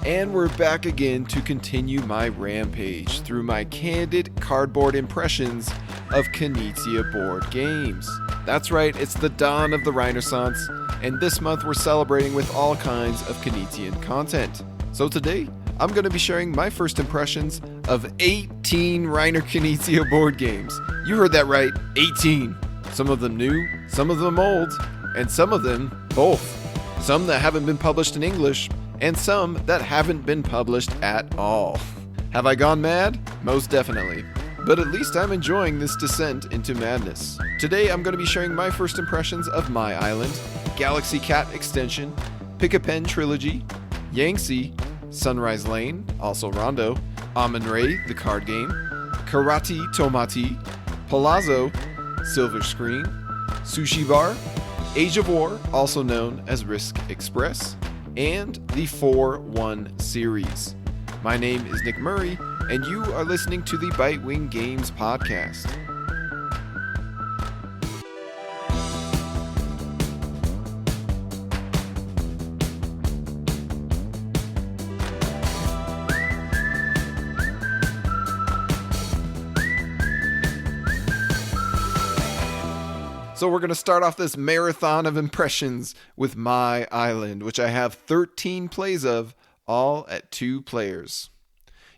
And we're back again to continue my rampage through my candid cardboard impressions of Knizia board games. That's right, it's the dawn of the Renaissance, and this month we're celebrating with all kinds of Knizian content. So today, I'm going to be sharing my first impressions of 18 Reiner Knizia board games. You heard that right, 18. Some of them new, some of them old, and some of them both. Some that haven't been published in English, and some that haven't been published at all. Have I gone mad? Most definitely. But at least I'm enjoying this descent into madness. Today I'm going to be sharing my first impressions of My Island, Galaxy Cat Extension, Pick-a-Pen Trilogy, Yangtze, Sunrise Lane, also Rondo, Amun-Re, the card game, Karate Tomate, Palazzo, Silver Screen, Sushi Bar, Age of War, also known as Risk Express, and the 4-1 series. My name is Nick Murray, and you are listening to the Bitewing Games podcast. So we're going to start off this marathon of impressions with My Island, which I have 13 plays of, all at 2 players.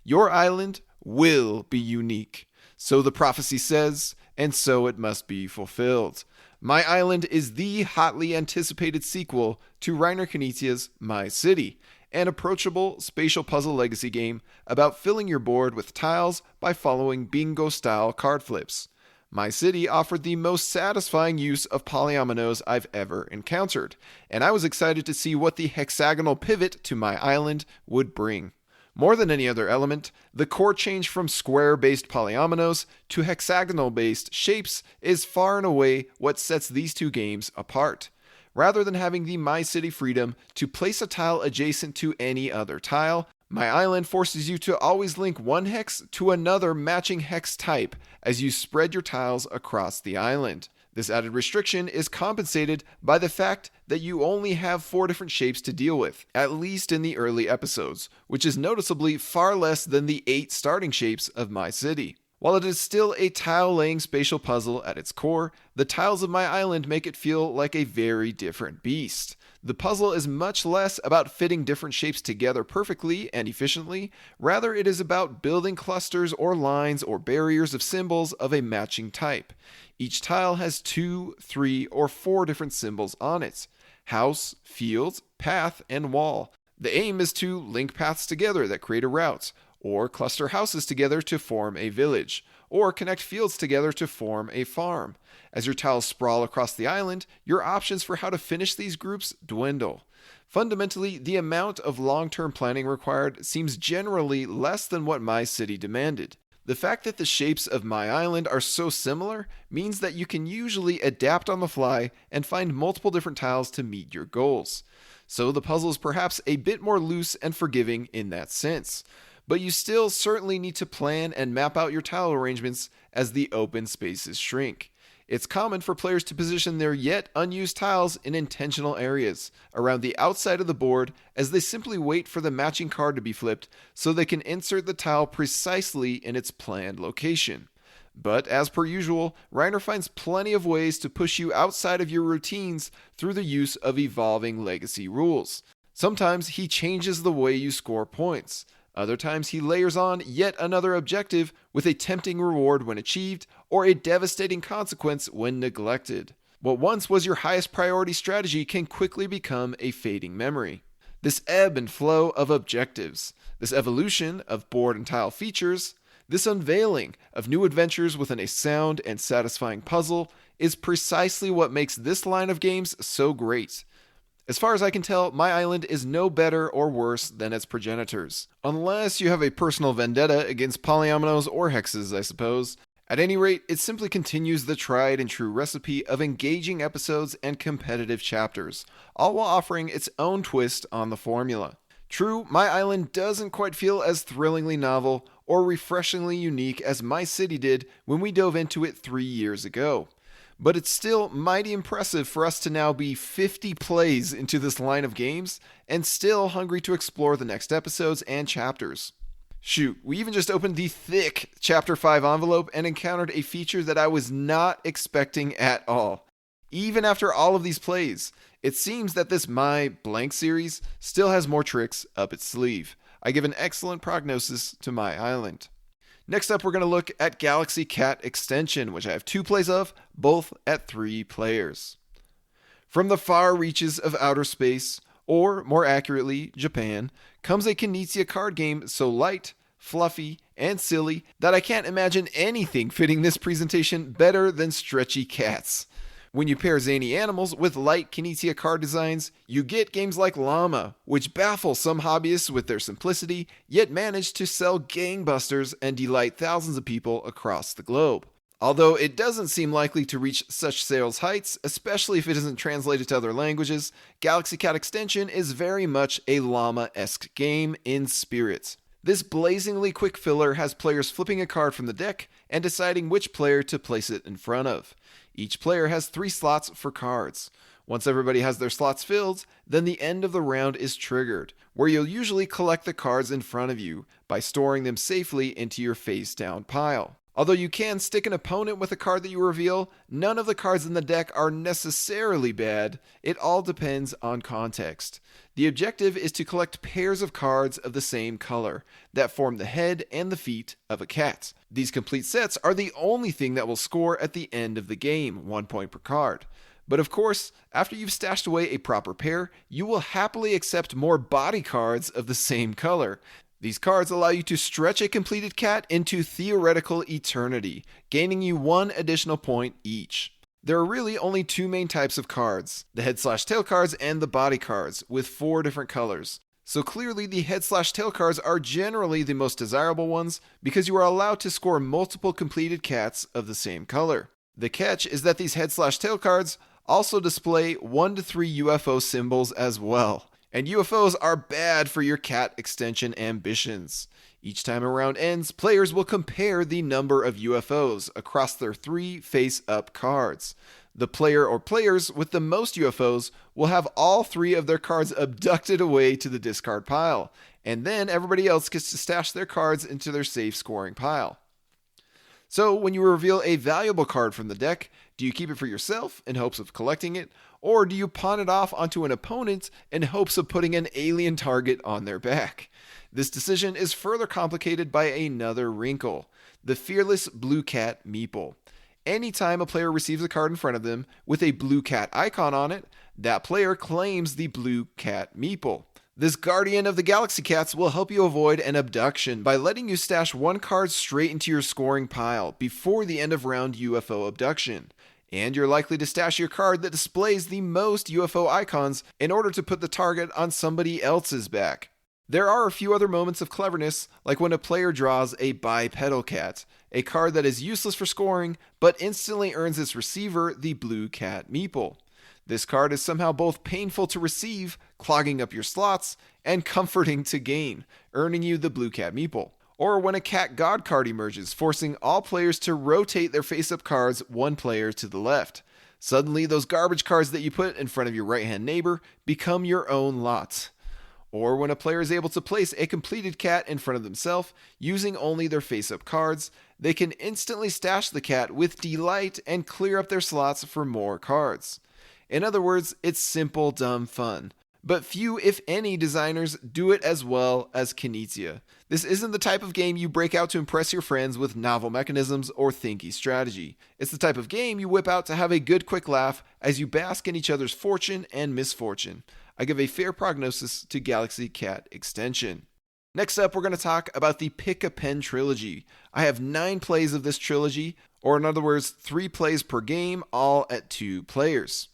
Your island will be unique. So the prophecy says, and so it must be fulfilled. My Island is the hotly anticipated sequel to Reiner Knizia's My City, an approachable spatial puzzle legacy game about filling your board with tiles by following bingo-style card flips. My City offered the most satisfying use of polyominoes I've ever encountered, and I was excited to see what the hexagonal pivot to My Island would bring. More than any other element, the core change from square-based polyominoes to hexagonal-based shapes is far and away what sets these two games apart. Rather than having the My City freedom to place a tile adjacent to any other tile, My Island forces you to always link one hex to another matching hex type as you spread your tiles across the island. This added restriction is compensated by the fact that you only have 4 different shapes to deal with, at least in the early episodes, which is noticeably far less than the 8 starting shapes of My City. While it is still a tile-laying spatial puzzle at its core, the tiles of My Island make it feel like a very different beast. The puzzle is much less about fitting different shapes together perfectly and efficiently. Rather, it is about building clusters or lines or barriers of symbols of a matching type. Each tile has 2, 3, or 4 different symbols on it: house, field, path, and wall. The aim is to link paths together that create a route, or cluster houses together to form a village, or connect fields together to form a farm. As your tiles sprawl across the island, your options for how to finish these groups dwindle. Fundamentally, the amount of long-term planning required seems generally less than what My City demanded. The fact that the shapes of My Island are so similar means that you can usually adapt on the fly and find multiple different tiles to meet your goals. So the puzzle is perhaps a bit more loose and forgiving in that sense. But you still certainly need to plan and map out your tile arrangements as the open spaces shrink. It's common for players to position their yet unused tiles in intentional areas around the outside of the board as they simply wait for the matching card to be flipped so they can insert the tile precisely in its planned location. But as per usual, Reiner finds plenty of ways to push you outside of your routines through the use of evolving legacy rules. Sometimes he changes the way you score points. Other times he layers on yet another objective with a tempting reward when achieved or a devastating consequence when neglected. What once was your highest priority strategy can quickly become a fading memory. This ebb and flow of objectives, this evolution of board and tile features, this unveiling of new adventures within a sound and satisfying puzzle is precisely what makes this line of games so great. As far as I can tell, My Island is no better or worse than its progenitors. Unless you have a personal vendetta against polyominoes or hexes, I suppose. At any rate, it simply continues the tried and true recipe of engaging episodes and competitive chapters, all while offering its own twist on the formula. True, My Island doesn't quite feel as thrillingly novel or refreshingly unique as My City did when we dove into it 3 years ago. but it's still mighty impressive for us to now be 50 plays into this line of games and still hungry to explore the next episodes and chapters. Shoot, we even just opened the thick Chapter 5 envelope and encountered a feature that I was not expecting at all. Even after all of these plays, it seems that this My Blank series still has more tricks up its sleeve. I give an excellent prognosis to my island. Next up, we're going to look at Galaxy Cat Extension, which I have 2 plays of, both at 3 players. From the far reaches of outer space, or more accurately, Japan, comes a Knizia card game so light, fluffy, and silly that I can't imagine anything fitting this presentation better than stretchy cats. When you pair zany animals with light Knizia card designs, you get games like Llama, which baffle some hobbyists with their simplicity, yet manage to sell gangbusters and delight thousands of people across the globe. Although it doesn't seem likely to reach such sales heights, especially if it isn't translated to other languages, Galaxy Cat Extension is very much a Llama-esque game in spirit. This blazingly quick filler has players flipping a card from the deck and deciding which player to place it in front of. Each player has 3 slots for cards. Once everybody has their slots filled, then the end of the round is triggered, where you'll usually collect the cards in front of you by storing them safely into your face-down pile. Although you can stick an opponent with a card that you reveal, none of the cards in the deck are necessarily bad. It all depends on context. The objective is to collect pairs of cards of the same color that form the head and the feet of a cat. These complete sets are the only thing that will score at the end of the game, 1 point per card. But of course, after you've stashed away a proper pair, you will happily accept more body cards of the same color. These cards allow you to stretch a completed cat into theoretical eternity, gaining you 1 additional point each. There are really only 2 main types of cards, the head/tail cards and the body cards, with 4 different colors. So clearly the head/tail cards are generally the most desirable ones because you are allowed to score multiple completed cats of the same color. The catch is that these head/tail cards also display 1 to 3 UFO symbols as well. And UFOs are bad for your cat extension ambitions. Each time a round ends, players will compare the number of UFOs across their 3 face-up cards. The player or players with the most UFOs will have all 3 of their cards abducted away to the discard pile, and then everybody else gets to stash their cards into their safe scoring pile. So when you reveal a valuable card from the deck, do you keep it for yourself in hopes of collecting it, or do you pawn it off onto an opponent in hopes of putting an alien target on their back? This decision is further complicated by another wrinkle, the fearless blue cat meeple. Anytime a player receives a card in front of them with a blue cat icon on it, that player claims the blue cat meeple. This guardian of the Galaxy Cats will help you avoid an abduction by letting you stash 1 card straight into your scoring pile before the end of round UFO abduction. And you're likely to stash your card that displays the most UFO icons in order to put the target on somebody else's back. There are a few other moments of cleverness, like when a player draws a bipedal cat, a card that is useless for scoring, but instantly earns its receiver the blue cat meeple. This card is somehow both painful to receive, clogging up your slots, and comforting to gain, earning you the blue cat meeple. Or when a cat god card emerges, forcing all players to rotate their face-up cards 1 player to the left. Suddenly, those garbage cards that you put in front of your right-hand neighbor become your own lot. Or when a player is able to place a completed cat in front of themselves, using only their face-up cards, they can instantly stash the cat with delight and clear up their slots for more cards. In other words, it's simple, dumb fun. But few, if any, designers do it as well as Knizia. This isn't the type of game you break out to impress your friends with novel mechanisms or thinky strategy. It's the type of game you whip out to have a good quick laugh as you bask in each other's fortune and misfortune. I give a fair prognosis to Galaxy Cat Extension. Next up, we're going to talk about the Pick-a-Pen Trilogy. I have 9 plays of this trilogy, or in other words, 3 plays per game, all at 2 players.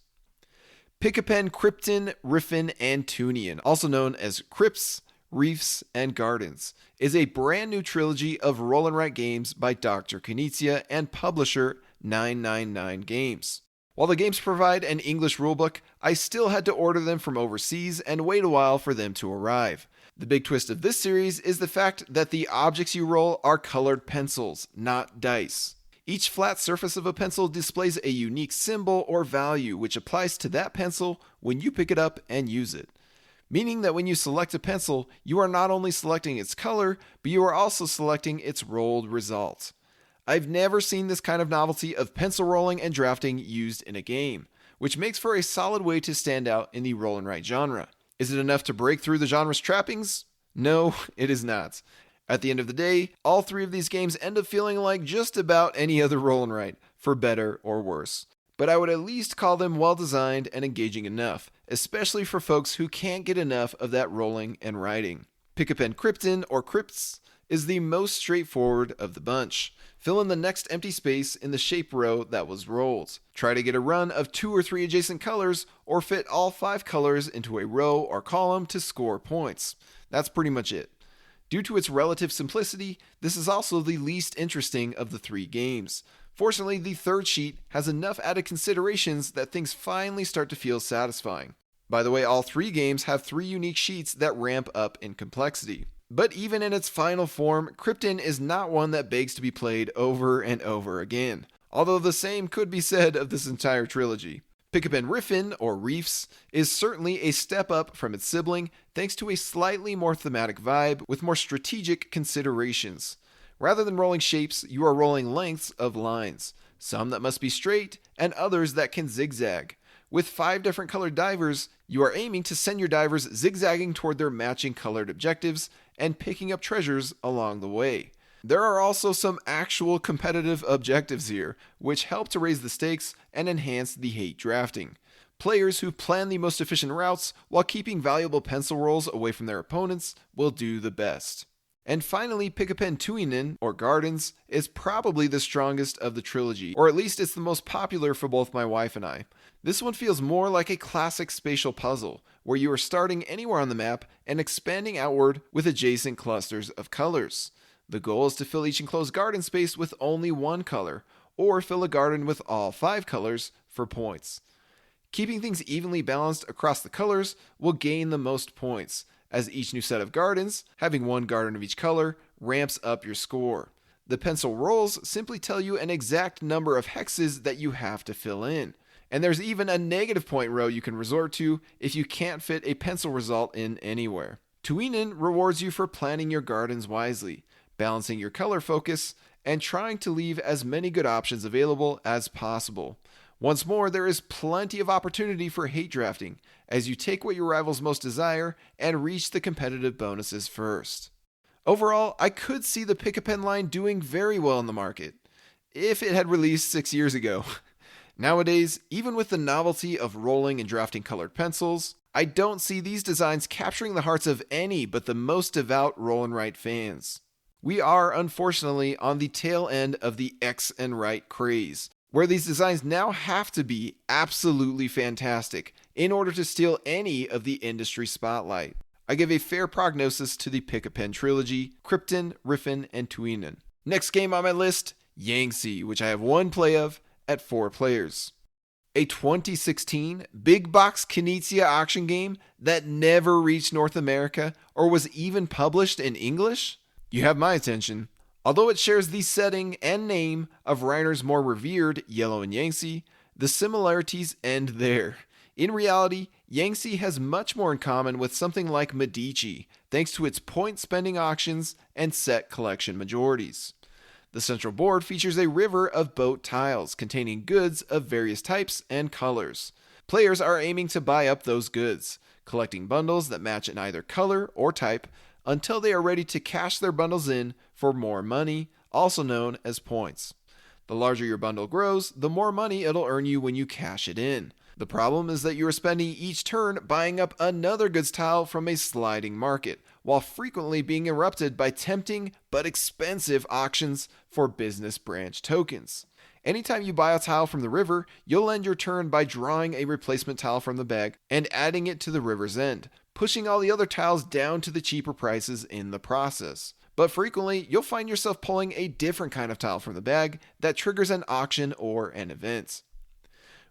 Pick-a-Pen, Crypten, Riffen, and Tuinen, also known as Crypts, Reefs, and Gardens, is a brand new trilogy of roll and write games by Dr. Knizia and publisher 999 Games. While the games provide an English rulebook, I still had to order them from overseas and wait a while for them to arrive. The big twist of this series is the fact that the objects you roll are colored pencils, not dice. Each flat surface of a pencil displays a unique symbol or value which applies to that pencil when you pick it up and use it. Meaning that when you select a pencil, you are not only selecting its color, but you are also selecting its rolled result. I've never seen this kind of novelty of pencil rolling and drafting used in a game, which makes for a solid way to stand out in the roll and write genre. Is it enough to break through the genre's trappings? No, it is not. At the end of the day, all three of these games end up feeling like just about any other roll and write, for better or worse. But I would at least call them well designed and engaging enough, especially for folks who can't get enough of that rolling and writing. Pick-a-pen Crypten, or Crypts, is the most straightforward of the bunch. Fill in the next empty space in the shape row that was rolled. Try to get a run of 2 or 3 adjacent colors, or fit all 5 colors into a row or column to score points. That's pretty much it. Due to its relative simplicity, this is also the least interesting of the 3 games. Fortunately, the third sheet has enough added considerations that things finally start to feel satisfying. By the way, all 3 games have 3 unique sheets that ramp up in complexity. But even in its final form, Crypten is not one that begs to be played over and over again. Although the same could be said of this entire trilogy. Pick-a-pen Riffen, or Reefs, is certainly a step up from its sibling thanks to a slightly more thematic vibe with more strategic considerations. Rather than rolling shapes, you are rolling lengths of lines, some that must be straight and others that can zigzag. With 5 different colored divers, you are aiming to send your divers zigzagging toward their matching colored objectives and picking up treasures along the way. There are also some actual competitive objectives here, which help to raise the stakes and enhance the hate drafting. Players who plan the most efficient routes while keeping valuable pencil rolls away from their opponents will do the best. And finally, Pick-a-pen Tuinen, or Gardens, is probably the strongest of the trilogy, or at least it's the most popular for both my wife and I. This one feels more like a classic spatial puzzle, where you are starting anywhere on the map and expanding outward with adjacent clusters of colors. The goal is to fill each enclosed garden space with only 1 color, or fill a garden with all 5 colors for points. Keeping things evenly balanced across the colors will gain the most points, as each new set of gardens, having 1 garden of each color, ramps up your score. The pencil rolls simply tell you an exact number of hexes that you have to fill in. And there's even a negative point row you can resort to if you can't fit a pencil result in anywhere. Tuinen rewards you for planning your gardens wisely, balancing your color focus, and trying to leave as many good options available as possible. Once more, there is plenty of opportunity for hate drafting, as you take what your rivals most desire and reach the competitive bonuses first. Overall, I could see the Pick-a-pen line doing very well in the market, if it had released 6 years ago. Nowadays, even with the novelty of rolling and drafting colored pencils, I don't see these designs capturing the hearts of any but the most devout roll and write fans. We are, unfortunately, on the tail end of the X and write craze, where these designs now have to be absolutely fantastic in order to steal any of the industry spotlight. I give a fair prognosis to the Pick-a-pen trilogy, Crypten, Riffen, and Tuinen. Next game on my list, Yangtze, which I have 1 play of at 4 players. A 2016 big box Knizia auction game that never reached North America or was even published in English? You have my attention. Although it shares the setting and name of Reiner's more revered Yellow and Yangtze, the similarities end there. In reality, Yangtze has much more in common with something like Medici, thanks to its point-spending auctions and set collection majorities. The central board features a river of boat tiles containing goods of various types and colors. Players are aiming to buy up those goods, collecting bundles that match in either color or type until they are ready to cash their bundles in for more money, also known as points. The larger your bundle grows, the more money it'll earn you when you cash it in. The problem is that you are spending each turn buying up another goods tile from a sliding market, while frequently being interrupted by tempting but expensive auctions for business branch tokens. Anytime you buy a tile from the river, you'll end your turn by drawing a replacement tile from the bag and adding it to the river's end, pushing all the other tiles down to the cheaper prices in the process. But frequently, you'll find yourself pulling a different kind of tile from the bag that triggers an auction or an event.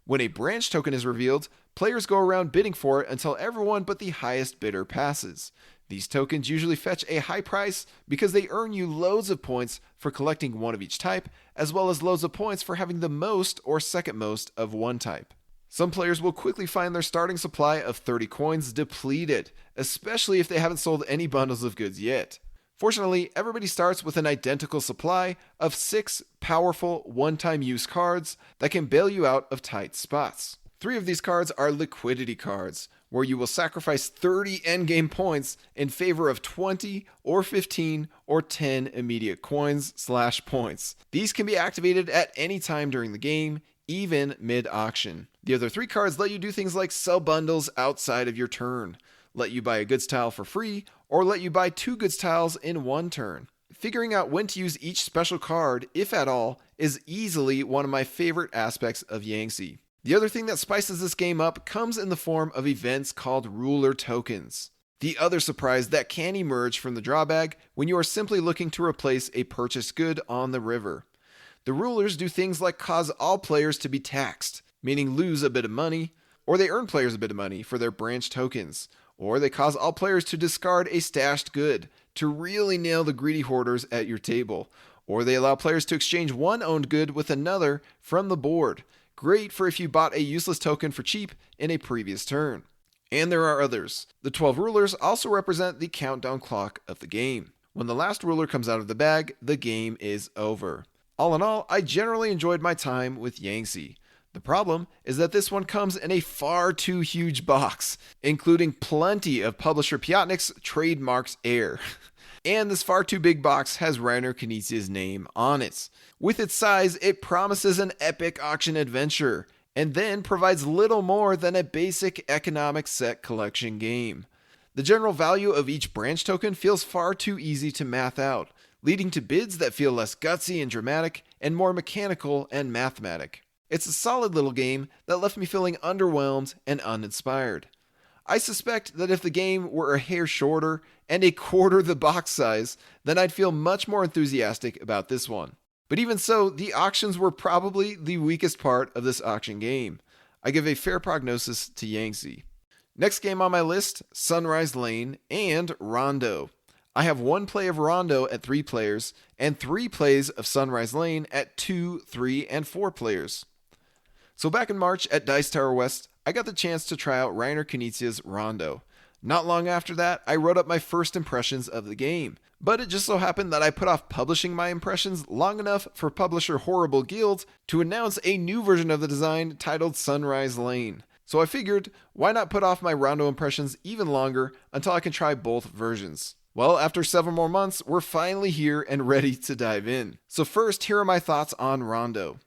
When a branch token is revealed, players go around bidding for it until everyone but the highest bidder passes. These tokens usually fetch a high price because they earn you loads of points for collecting one of each type, as well as loads of points for having the most or second most of one type. Some players will quickly find their starting supply of 30 coins depleted, especially if they haven't sold any bundles of goods yet. Fortunately, everybody starts with an identical supply of 6 powerful one-time use cards that can bail you out of tight spots. 3 of these cards are liquidity cards, where you will sacrifice 30 endgame points in favor of 20 or 15 or 10 immediate coins/points. These can be activated at any time during the game, even mid-auction. The other 3 cards let you do things like sell bundles outside of your turn, let you buy a goods tile for free, or let you buy 2 goods tiles in one turn. Figuring out when to use each special card, if at all, is easily one of my favorite aspects of Yangtze. The other thing that spices this game up comes in the form of events called ruler tokens. The other surprise that can emerge from the draw bag when you are simply looking to replace a purchased good on the river. The rulers do things like cause all players to be taxed, meaning lose a bit of money, or they earn players a bit of money for their branch tokens, or they cause all players to discard a stashed good to really nail the greedy hoarders at your table, or they allow players to exchange one owned good with another from the board. Great for if you bought a useless token for cheap in a previous turn. And there are others. The 12 rulers also represent the countdown clock of the game. When the last ruler comes out of the bag, the game is over. All in all, I generally enjoyed my time with Yangtze. The problem is that this one comes in a far too huge box, including plenty of publisher Piatnik's trademarks air. And this far too big box has Reiner Knizia's name on it. With its size, it promises an epic auction adventure, and then provides little more than a basic economic set collection game. The general value of each branch token feels far too easy to math out, leading to bids that feel less gutsy and dramatic, and more mechanical and mathematic. It's a solid little game that left me feeling underwhelmed and uninspired. I suspect that if the game were a hair shorter and a quarter the box size, then I'd feel much more enthusiastic about this one. But even so, the auctions were probably the weakest part of this auction game. I give a fair prognosis to Yangtze. Next game on my list, Sunrise Lane and Rondo. I have 1 play of Rondo at 3 players, and 3 plays of Sunrise Lane at 2, 3, and 4 players. So back in March at Dice Tower West, I got the chance to try out Reiner Knizia's Rondo. Not long after that, I wrote up my first impressions of the game, but it just so happened that I put off publishing my impressions long enough for publisher Horrible Guild to announce a new version of the design titled Sunrise Lane. So I figured, why not put off my Rondo impressions even longer until I can try both versions? Well, after several more months, we're finally here and ready to dive in. So first, here are my thoughts on Rondo.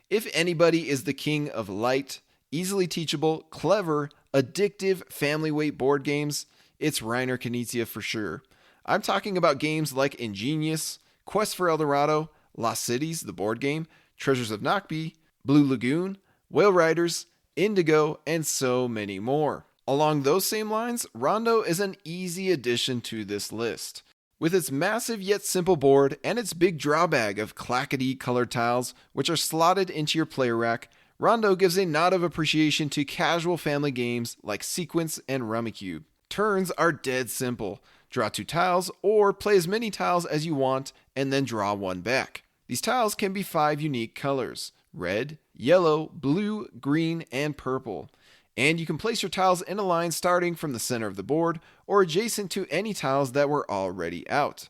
If anybody is the king of light, easily teachable, clever, addictive, family weight board games, it's Reiner Knizia for sure. I'm talking about games like Ingenious, Quest for El Dorado, Lost Cities, the board game, Treasures of Nokbe, Blue Lagoon, Whale Riders, Indigo, and so many more. Along those same lines, Rondo is an easy addition to this list. With its massive yet simple board and its big draw bag of clackety colored tiles, which are slotted into your player rack, Rondo gives a nod of appreciation to casual family games like Sequence and Rummikub. Turns are dead simple. Draw 2 tiles, or play as many tiles as you want, and then draw 1 back. These tiles can be 5 unique colors: red, yellow, blue, green, and purple. And you can place your tiles in a line starting from the center of the board, or adjacent to any tiles that were already out.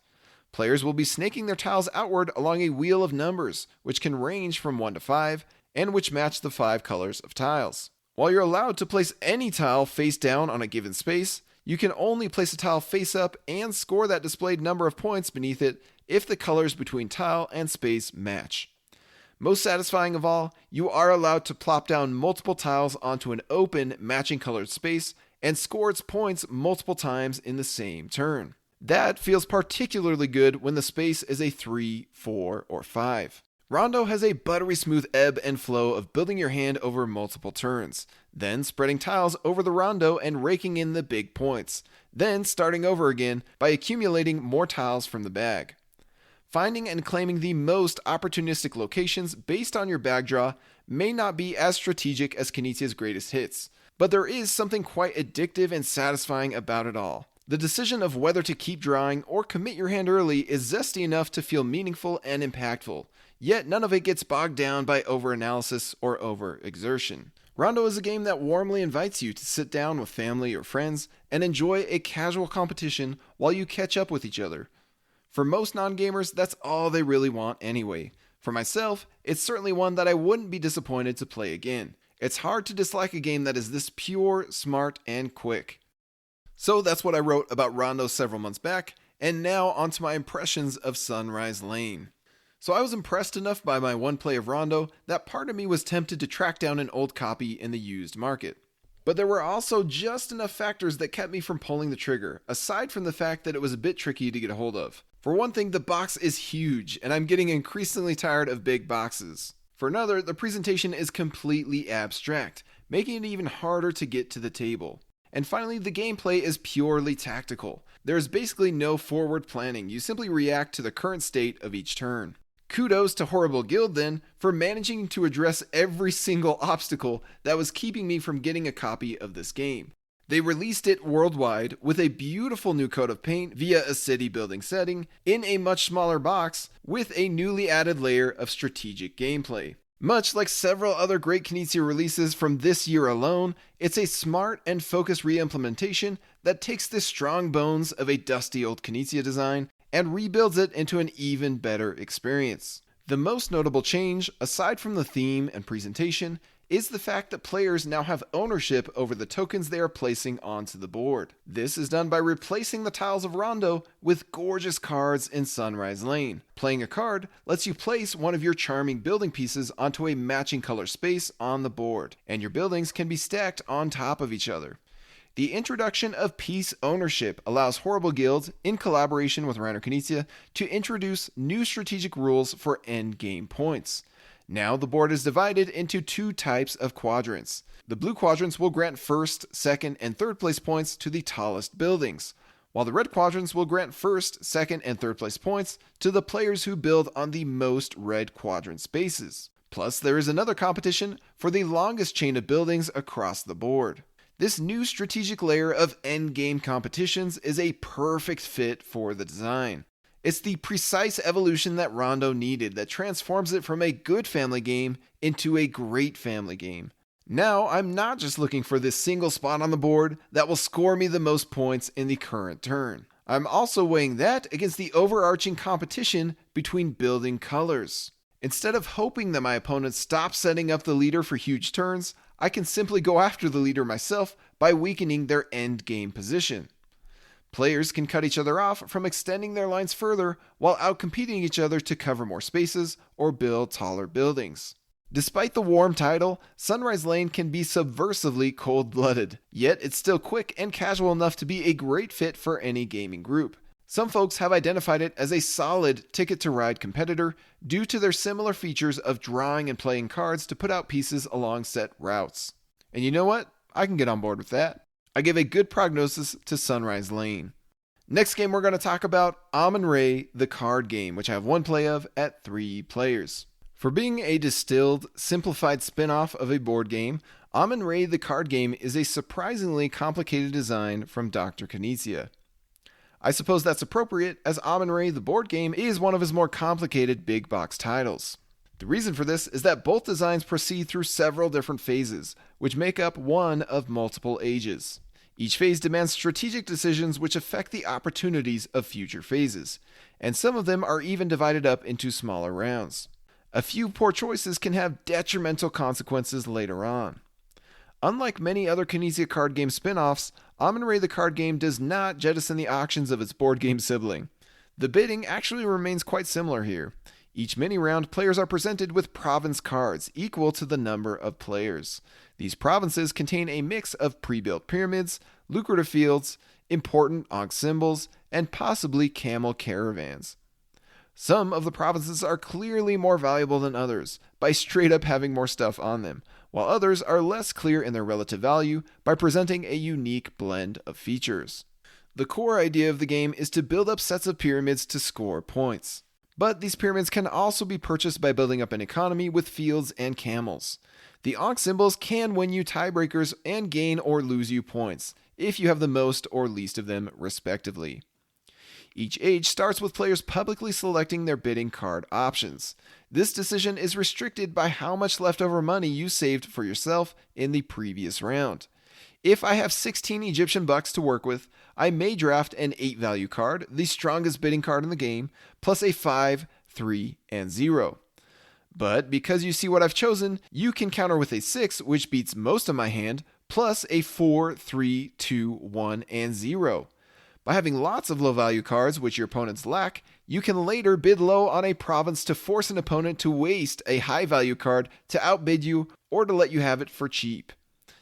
Players will be snaking their tiles outward along a wheel of numbers, which can range from 1 to 5, and which match the 5 colors of tiles. While you're allowed to place any tile face down on a given space, you can only place a tile face up and score that displayed number of points beneath it if the colors between tile and space match. Most satisfying of all, you are allowed to plop down multiple tiles onto an open, matching colored space and score its points multiple times in the same turn. That feels particularly good when the space is a 3, 4, or 5. Rondo has a buttery smooth ebb and flow of building your hand over multiple turns, then spreading tiles over the rondo and raking in the big points, then starting over again by accumulating more tiles from the bag. Finding and claiming the most opportunistic locations based on your bag draw may not be as strategic as Knizia's greatest hits, but there is something quite addictive and satisfying about it all. The decision of whether to keep drawing or commit your hand early is zesty enough to feel meaningful and impactful, yet none of it gets bogged down by overanalysis or overexertion. Rondo is a game that warmly invites you to sit down with family or friends and enjoy a casual competition while you catch up with each other. For most non-gamers, that's all they really want anyway. For myself, it's certainly one that I wouldn't be disappointed to play again. It's hard to dislike a game that is this pure, smart, and quick. So that's what I wrote about Rondo several months back, and now onto my impressions of Sunrise Lane. So I was impressed enough by my one play of Rondo that part of me was tempted to track down an old copy in the used market. But there were also just enough factors that kept me from pulling the trigger, aside from the fact that it was a bit tricky to get a hold of. For one thing, the box is huge, and I'm getting increasingly tired of big boxes. For another, the presentation is completely abstract, making it even harder to get to the table. And finally, the gameplay is purely tactical. There is basically no forward planning, you simply react to the current state of each turn. Kudos to Horrible Guild then for managing to address every single obstacle that was keeping me from getting a copy of this game. They released it worldwide with a beautiful new coat of paint via a city building setting in a much smaller box with a newly added layer of strategic gameplay. Much like several other great Knizia releases from this year alone, it's a smart and focused re-implementation that takes the strong bones of a dusty old Knizia design and rebuilds it into an even better experience. The most notable change, aside from the theme and presentation, is the fact that players now have ownership over the tokens they are placing onto the board. This is done by replacing the tiles of Rondo with gorgeous cards in Sunrise Lane. Playing a card lets you place one of your charming building pieces onto a matching color space on the board, and your buildings can be stacked on top of each other. The introduction of piece ownership allows Horrible Guild, in collaboration with Reiner Knizia, to introduce new strategic rules for endgame points. Now the board is divided into two types of quadrants. The blue quadrants will grant first, second, and third place points to the tallest buildings, while the red quadrants will grant first, second, and third place points to the players who build on the most red quadrant spaces. Plus, there is another competition for the longest chain of buildings across the board. This new strategic layer of endgame competitions is a perfect fit for the design. It's the precise evolution that Rondo needed that transforms it from a good family game into a great family game. Now, I'm not just looking for this single spot on the board that will score me the most points in the current turn. I'm also weighing that against the overarching competition between building colors. Instead of hoping that my opponent stops setting up the leader for huge turns, I can simply go after the leader myself by weakening their end game position. Players can cut each other off from extending their lines further while outcompeting each other to cover more spaces or build taller buildings. Despite the warm title, Sunrise Lane can be subversively cold-blooded, yet it's still quick and casual enough to be a great fit for any gaming group. Some folks have identified it as a solid ticket-to-ride competitor due to their similar features of drawing and playing cards to put out pieces along set routes. And you know what? I can get on board with that. I give a good prognosis to Sunrise Lane. Next game we're going to talk about Amun-Re, the card game, which I have one play of at 3 players. For being a distilled, simplified spin-off of a board game, Amun-Re, the card game is a surprisingly complicated design from Dr. Knizia. I suppose that's appropriate, as Amun-Re, the board game, is one of his more complicated big box titles. The reason for this is that both designs proceed through several different phases, which make up one of multiple ages. Each phase demands strategic decisions which affect the opportunities of future phases, and some of them are even divided up into smaller rounds. A few poor choices can have detrimental consequences later on. Unlike many other Knizia card game spin-offs, Amun-Re the card game does not jettison the auctions of its board game sibling. The bidding actually remains quite similar here. Each mini-round, players are presented with province cards equal to the number of players. These provinces contain a mix of pre-built pyramids, lucrative fields, important Ankh symbols, and possibly camel caravans. Some of the provinces are clearly more valuable than others by straight up having more stuff on them, while others are less clear in their relative value by presenting a unique blend of features. The core idea of the game is to build up sets of pyramids to score points. But these pyramids can also be purchased by building up an economy with fields and camels. The Ankh symbols can win you tiebreakers and gain or lose you points, if you have the most or least of them, respectively. Each age starts with players publicly selecting their bidding card options. This decision is restricted by how much leftover money you saved for yourself in the previous round. If I have 16 Egyptian bucks to work with, I may draft an 8 value card, the strongest bidding card in the game, plus a 5, 3, and 0. But because you see what I've chosen, you can counter with a 6, which beats most of my hand, plus a 4, 3, 2, 1, and 0. By having lots of low value cards which your opponents lack, you can later bid low on a province to force an opponent to waste a high value card to outbid you or to let you have it for cheap.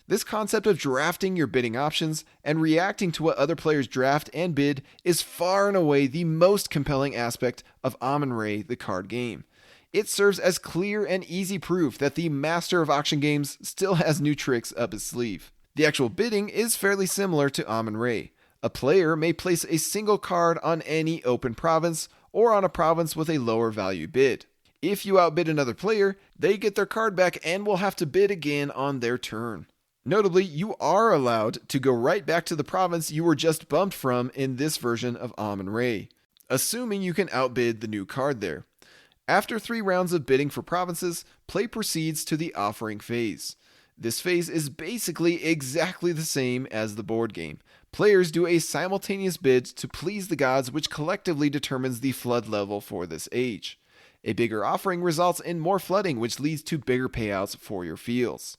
This concept of drafting your bidding options and reacting to what other players draft and bid is far and away the most compelling aspect of Amun-Re, the card game. It serves as clear and easy proof that the master of auction games still has new tricks up his sleeve. The actual bidding is fairly similar to Amun-Re. A player may place a single card on any open province or on a province with a lower value bid. If you outbid another player, they get their card back and will have to bid again on their turn. Notably, you are allowed to go right back to the province you were just bumped from in this version of Amun-Re, assuming you can outbid the new card there. After 3 rounds of bidding for provinces, play proceeds to the offering phase. This phase is basically exactly the same as the board game. Players do a simultaneous bid to please the gods, which collectively determines the flood level for this age. A bigger offering results in more flooding, which leads to bigger payouts for your fields.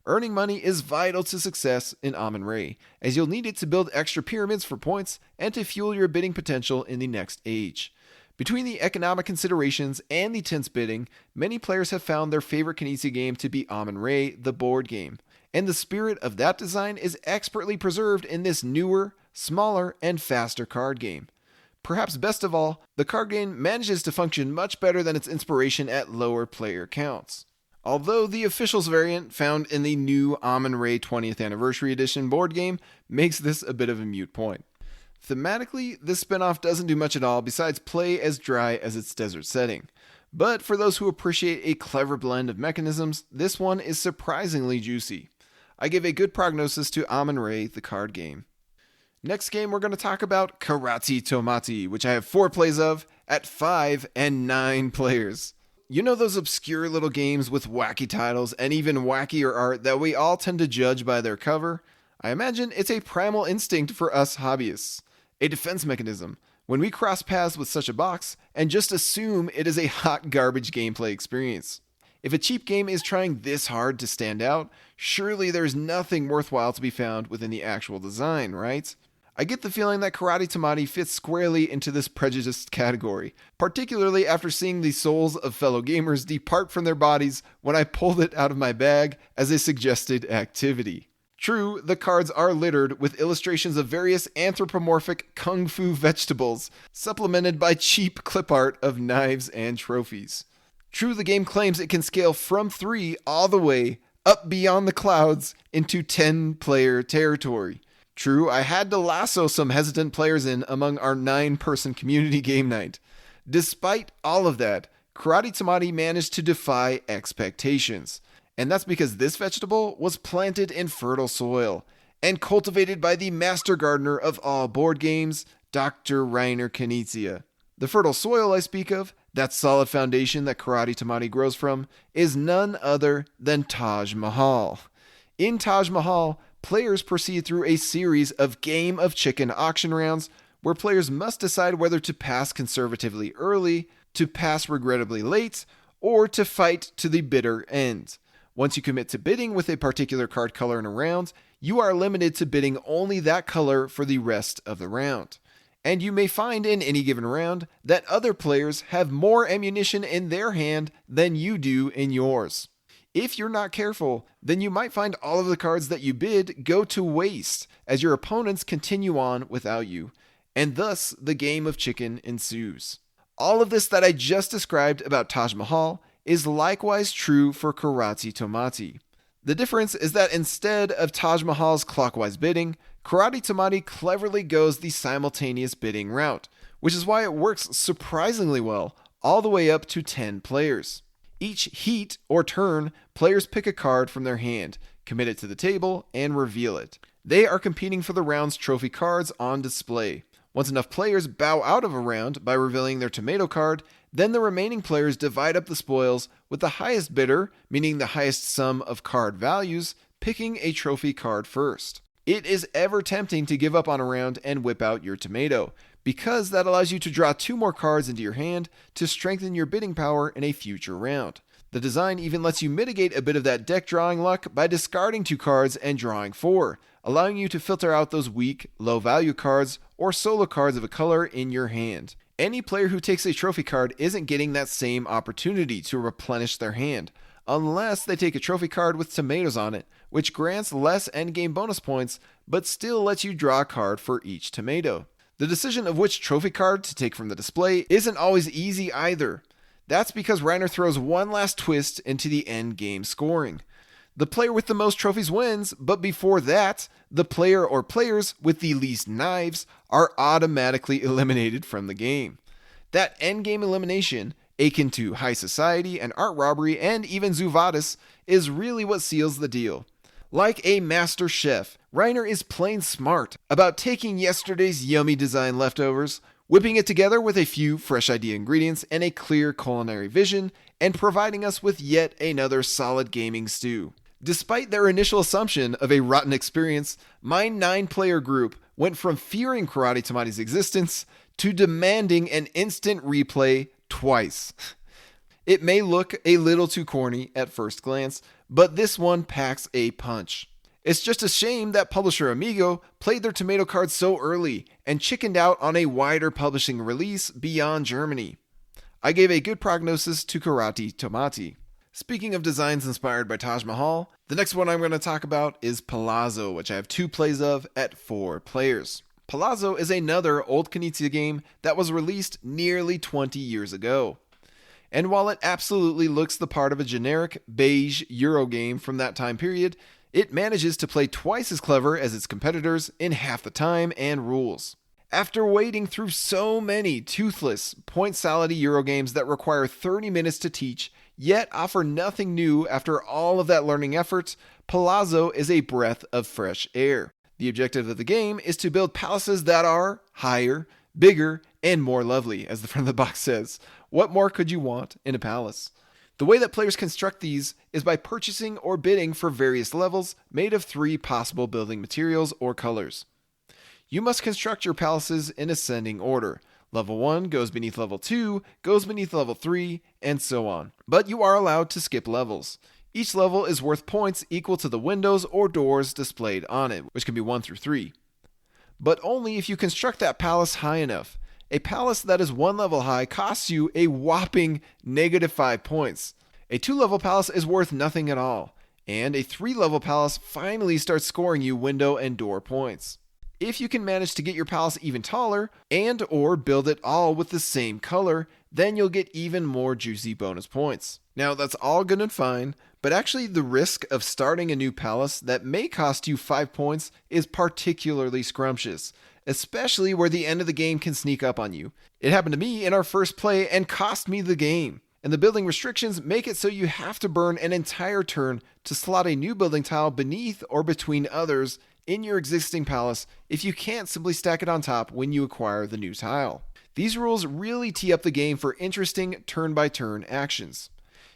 Earning money is vital to success in Amun-Re, as you'll need it to build extra pyramids for points and to fuel your bidding potential in the next age. Between the economic considerations and the tense bidding, many players have found their favorite Knizia game to be Amun-Re, the board game, and the spirit of that design is expertly preserved in this newer, smaller, and faster card game. Perhaps best of all, the card game manages to function much better than its inspiration at lower player counts. Although the officials variant found in the new Amun-Re 20th Anniversary Edition board game makes this a bit of a moot point. Thematically, this spinoff doesn't do much at all besides play as dry as its desert setting. But for those who appreciate a clever blend of mechanisms, this one is surprisingly juicy. I give a good prognosis to Amun-Re, the card game. Next game we're going to talk about Karate Tomate, which I have 4 plays of at 5 and 9 players. You know those obscure little games with wacky titles and even wackier art that we all tend to judge by their cover? I imagine it's a primal instinct for us hobbyists. A defense mechanism when we cross paths with such a box and just assume it is a hot garbage gameplay experience. If a cheap game is trying this hard to stand out, surely there's nothing worthwhile to be found within the actual design, right? I get the feeling that Karate Tomate fits squarely into this prejudiced category, particularly after seeing the souls of fellow gamers depart from their bodies when I pulled it out of my bag as a suggested activity. True, the cards are littered with illustrations of various anthropomorphic kung fu vegetables, supplemented by cheap clip art of knives and trophies. True, the game claims it can scale from 3 all the way up beyond the clouds into 10-player territory. True, I had to lasso some hesitant players in among our 9-person community game night. Despite all of that, Karate Tomate managed to defy expectations. And that's because this vegetable was planted in fertile soil and cultivated by the master gardener of all board games, Dr. Reiner Knizia. The fertile soil I speak of, that solid foundation that Karate Tomate grows from, is none other than Taj Mahal. In Taj Mahal, players proceed through a series of Game of Chicken auction rounds where players must decide whether to pass conservatively early, to pass regrettably late, or to fight to the bitter end. Once you commit to bidding with a particular card color in a round, you are limited to bidding only that color for the rest of the round. And you may find in any given round that other players have more ammunition in their hand than you do in yours. If you're not careful, then you might find all of the cards that you bid go to waste as your opponents continue on without you, and thus the game of chicken ensues. All of this that I just described about Taj Mahal is likewise true for Karate Tomate. The difference is that instead of Taj Mahal's clockwise bidding, Karate Tomate cleverly goes the simultaneous bidding route, which is why it works surprisingly well all the way up to 10 players. Each heat or turn, players pick a card from their hand, commit it to the table, and reveal it. They are competing for the round's trophy cards on display. Once enough players bow out of a round by revealing their tomato card, then the remaining players divide up the spoils with the highest bidder, meaning the highest sum of card values, picking a trophy card first. It is ever tempting to give up on a round and whip out your tomato, because that allows you to draw 2 more cards into your hand to strengthen your bidding power in a future round. The design even lets you mitigate a bit of that deck drawing luck by discarding 2 cards and drawing 4, allowing you to filter out those weak, low-value cards or solo cards of a color in your hand. Any player who takes a trophy card isn't getting that same opportunity to replenish their hand, unless they take a trophy card with tomatoes on it, which grants less endgame bonus points, but still lets you draw a card for each tomato. The decision of which trophy card to take from the display isn't always easy either. That's because Reiner throws one last twist into the endgame scoring. The player with the most trophies wins, but before that, the player or players with the least knives are automatically eliminated from the game. That endgame elimination, akin to high society and art robbery and even Zuvadis, is really what seals the deal. Like a master chef, Reiner is plain smart about taking yesterday's yummy design leftovers, whipping it together with a few fresh idea ingredients and a clear culinary vision, and providing us with yet another solid gaming stew. Despite their initial assumption of a rotten experience, my 9-player group went from fearing Karate Tomate's existence to demanding an instant replay twice. It may look a little too corny at first glance, but this one packs a punch. It's just a shame that publisher Amigo played their tomato cards so early and chickened out on a wider publishing release beyond Germany. I gave a good prognosis to Karate Tomate. Speaking of designs inspired by Taj Mahal, the next one I'm going to talk about is Palazzo, which I have 2 plays of at 4 players. Palazzo is another old Knizia game that was released nearly 20 years ago. And while it absolutely looks the part of a generic beige Euro game from that time period, it manages to play twice as clever as its competitors in half the time and rules. After wading through so many toothless, point-salad-y Euro games that require 30 minutes to teach, yet offer nothing new after all of that learning effort, Palazzo is a breath of fresh air. The objective of the game is to build palaces that are higher, bigger, and more lovely, as the front of the box says. What more could you want in a palace? The way that players construct these is by purchasing or bidding for various levels made of 3 possible building materials or colors. You must construct your palaces in ascending order. Level 1 goes beneath level 2, goes beneath level 3, and so on. But you are allowed to skip levels. Each level is worth points equal to the windows or doors displayed on it, which can be 1 through 3. But only if you construct that palace high enough. A palace that is 1 level high costs you a whopping -5 points. A 2-level palace is worth nothing at all, and a 3-level palace finally starts scoring you window and door points. If you can manage to get your palace even taller, and or build it all with the same color, then you'll get even more juicy bonus points. Now that's all good and fine, but actually the risk of starting a new palace that may cost you 5 points is particularly scrumptious, especially where the end of the game can sneak up on you. It happened to me in our first play and cost me the game. And the building restrictions make it so you have to burn an entire turn to slot a new building tile beneath or between others in your existing palace if you can't simply stack it on top when you acquire the new tile. These rules really tee up the game for interesting turn-by-turn actions.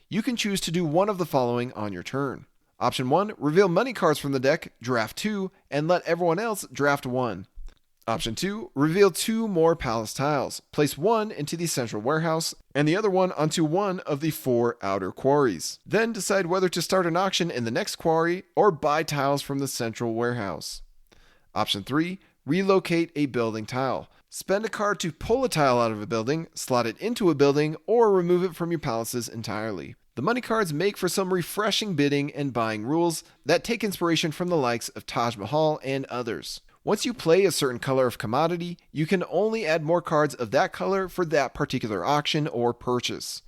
You can choose to do one of the following on your turn. Option 1, reveal money cards from the deck, draft 2, and let everyone else draft 1. Option 2, reveal 2 more palace tiles. Place 1 into the central warehouse and the other one onto one of the 4 outer quarries. Then decide whether to start an auction in the next quarry or buy tiles from the central warehouse. Option 3, relocate a building tile. Spend a card to pull a tile out of a building, slot it into a building, or remove it from your palaces entirely. The money cards make for some refreshing bidding and buying rules that take inspiration from the likes of Taj Mahal and others. Once you play a certain color of commodity, you can only add more cards of that color for that particular auction or purchase.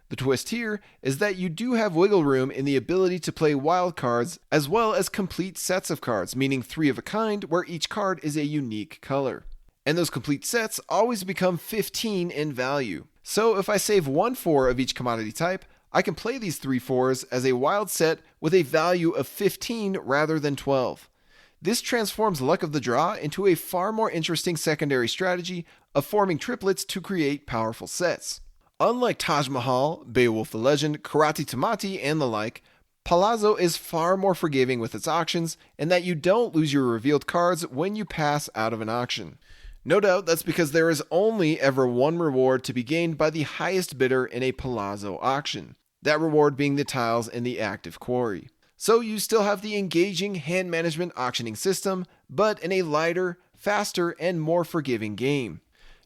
The twist here is that you do have wiggle room in the ability to play wild cards as well as complete sets of cards, meaning 3 of a kind where each card is a unique color. And those complete sets always become 15 in value. So if I save 1 4 of each commodity type, I can play these 3/4s as a wild set with a value of 15 rather than 12. This transforms luck of the draw into a far more interesting secondary strategy of forming triplets to create powerful sets. Unlike Taj Mahal, Beowulf the Legend, Karate Tomate, and the like, Palazzo is far more forgiving with its auctions in that you don't lose your revealed cards when you pass out of an auction. No doubt that's because there is only ever one reward to be gained by the highest bidder in a Palazzo auction, that reward being the tiles in the active quarry. So you still have the engaging hand management auctioning system, but in a lighter, faster, and more forgiving game.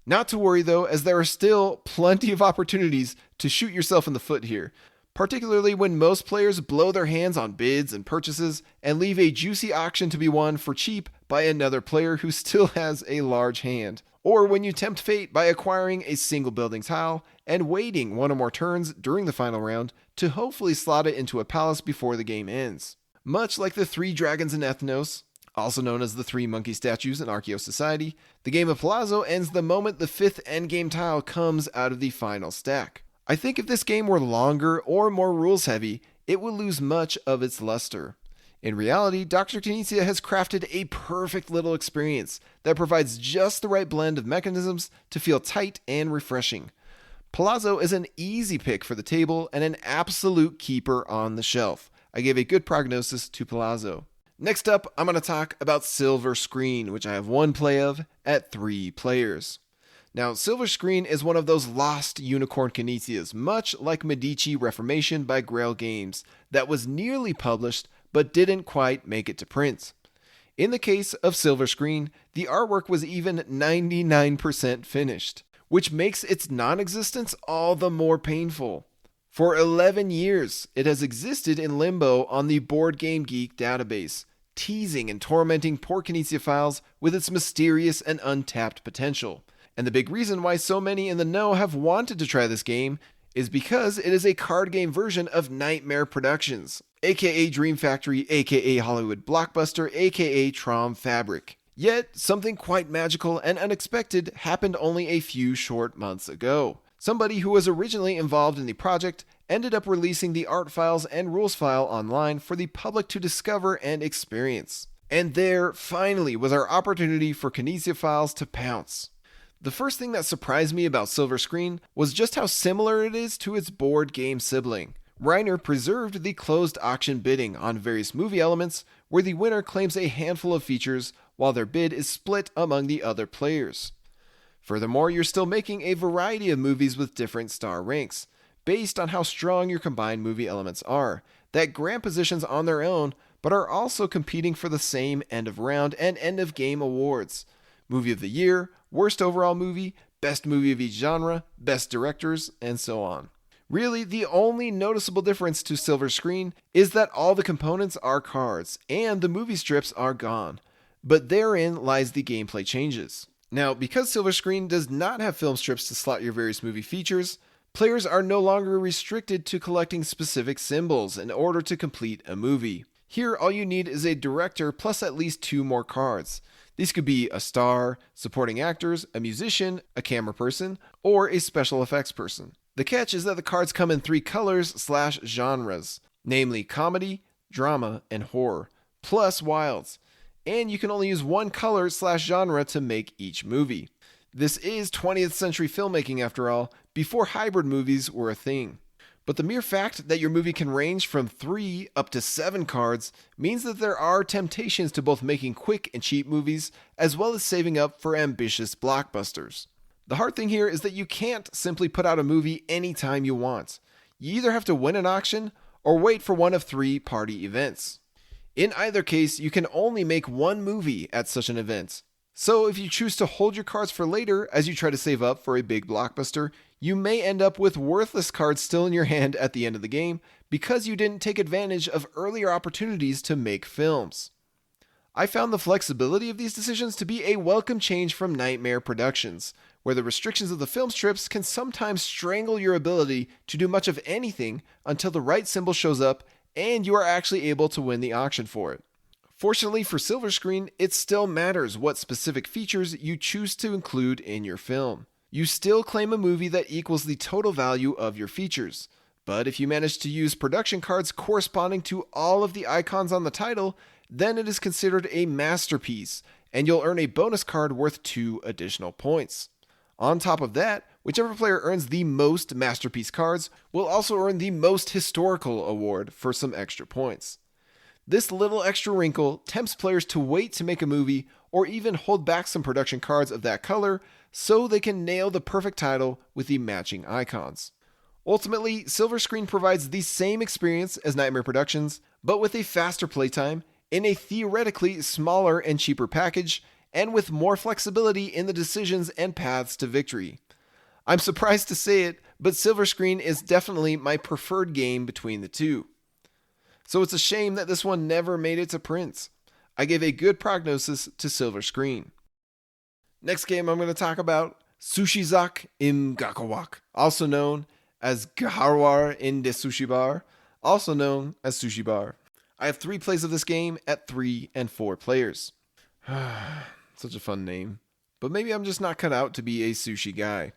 Not to worry though, as there are still plenty of opportunities to shoot yourself in the foot here, particularly when most players blow their hands on bids and purchases and leave a juicy auction to be won for cheap by another player who still has a large hand, or when you tempt fate by acquiring a single building tile and waiting one or more turns during the final round to hopefully slot it into a palace before the game ends. Much like the 3 dragons in Ethnos, also known as the 3 monkey statues in Archaeos Society, the game of Palazzo ends the moment the 5th endgame tile comes out of the final stack. I think if this game were longer or more rules heavy, it would lose much of its luster. In reality, Dr. Knizia has crafted a perfect little experience that provides just the right blend of mechanisms to feel tight and refreshing. Palazzo is an easy pick for the table and an absolute keeper on the shelf. I gave a good prognosis to Palazzo. Next up, I'm going to talk about Silver Screen, which I have one play of at 3 players. Now, Silver Screen is one of those lost unicorn Knizias, much like Medici Reformation by Grail Games, that was nearly published but didn't quite make it to print. In the case of Silver Screen, the artwork was even 99% finished, which makes its non-existence all the more painful. For 11 years, it has existed in limbo on the Board Game Geek database, teasing and tormenting poor Knizia files with its mysterious and untapped potential. And the big reason why so many in the know have wanted to try this game is because it is a card game version of Nightmare Productions, aka Dream Factory, aka Hollywood Blockbuster, aka Trom Fabric. Yet, something quite magical and unexpected happened only a few short months ago. Somebody who was originally involved in the project ended up releasing the art files and rules file online for the public to discover and experience. And there, finally, was our opportunity for Knizia files to pounce. The first thing that surprised me about Silver Screen was just how similar it is to its board game sibling. Reiner preserved the closed auction bidding on various movie elements, where the winner claims a handful of features while their bid is split among the other players. Furthermore, you're still making a variety of movies with different star ranks, based on how strong your combined movie elements are, that grant positions on their own, but are also competing for the same end of round and end of game awards. Movie of the Year, Worst Overall Movie, Best Movie of each genre, Best Directors, and so on. Really, the only noticeable difference to Silver Screen is that all the components are cards, and the movie strips are gone. But therein lies the gameplay changes. Now, because Silver Screen does not have film strips to slot your various movie features, players are no longer restricted to collecting specific symbols in order to complete a movie. Here, all you need is a director plus at least 2 more cards. These could be a star, supporting actors, a musician, a camera person, or a special effects person. The catch is that the cards come in 3 colors/genres, namely comedy, drama, and horror, plus wilds. And you can only use 1 color/genre to make each movie. This is 20th century filmmaking after all, before hybrid movies were a thing. But the mere fact that your movie can range from 3 up to 7 cards means that there are temptations to both making quick and cheap movies, as well as saving up for ambitious blockbusters. The hard thing here is that you can't simply put out a movie anytime you want. You either have to win an auction or wait for one of 3 party events. In either case, you can only make 1 movie at such an event. So if you choose to hold your cards for later as you try to save up for a big blockbuster, you may end up with worthless cards still in your hand at the end of the game because you didn't take advantage of earlier opportunities to make films. I found the flexibility of these decisions to be a welcome change from Nightmare Productions, where the restrictions of the film strips can sometimes strangle your ability to do much of anything until the right symbol shows up and you are actually able to win the auction for it. Fortunately for Silver Screen, it still matters what specific features you choose to include in your film. You still claim a movie that equals the total value of your features, But if you manage to use production cards corresponding to all of the icons on the title, then it is considered a masterpiece, and you'll earn a bonus card worth 2 additional points. On top of that, whichever player earns the most masterpiece cards will also earn the most historical award for some extra points. This little extra wrinkle tempts players to wait to make a movie or even hold back some production cards of that color so they can nail the perfect title with the matching icons. Ultimately, Silver Screen provides the same experience as Nightmare Productions, but with a faster playtime, in a theoretically smaller and cheaper package, and with more flexibility in the decisions and paths to victory. I'm surprised to say it, but Silver Screen is definitely my preferred game between the two. So it's a shame that this one never made it to print. I gave a good prognosis to Silver Screen. Next game I'm going to talk about, Sushizok im Gockelwok, also known as Gaharwar in the Sushi Bar, also known as Sushi Bar. I have 3 plays of this game at 3 and 4 players. Such a fun name. But maybe I'm just not cut out to be a sushi guy.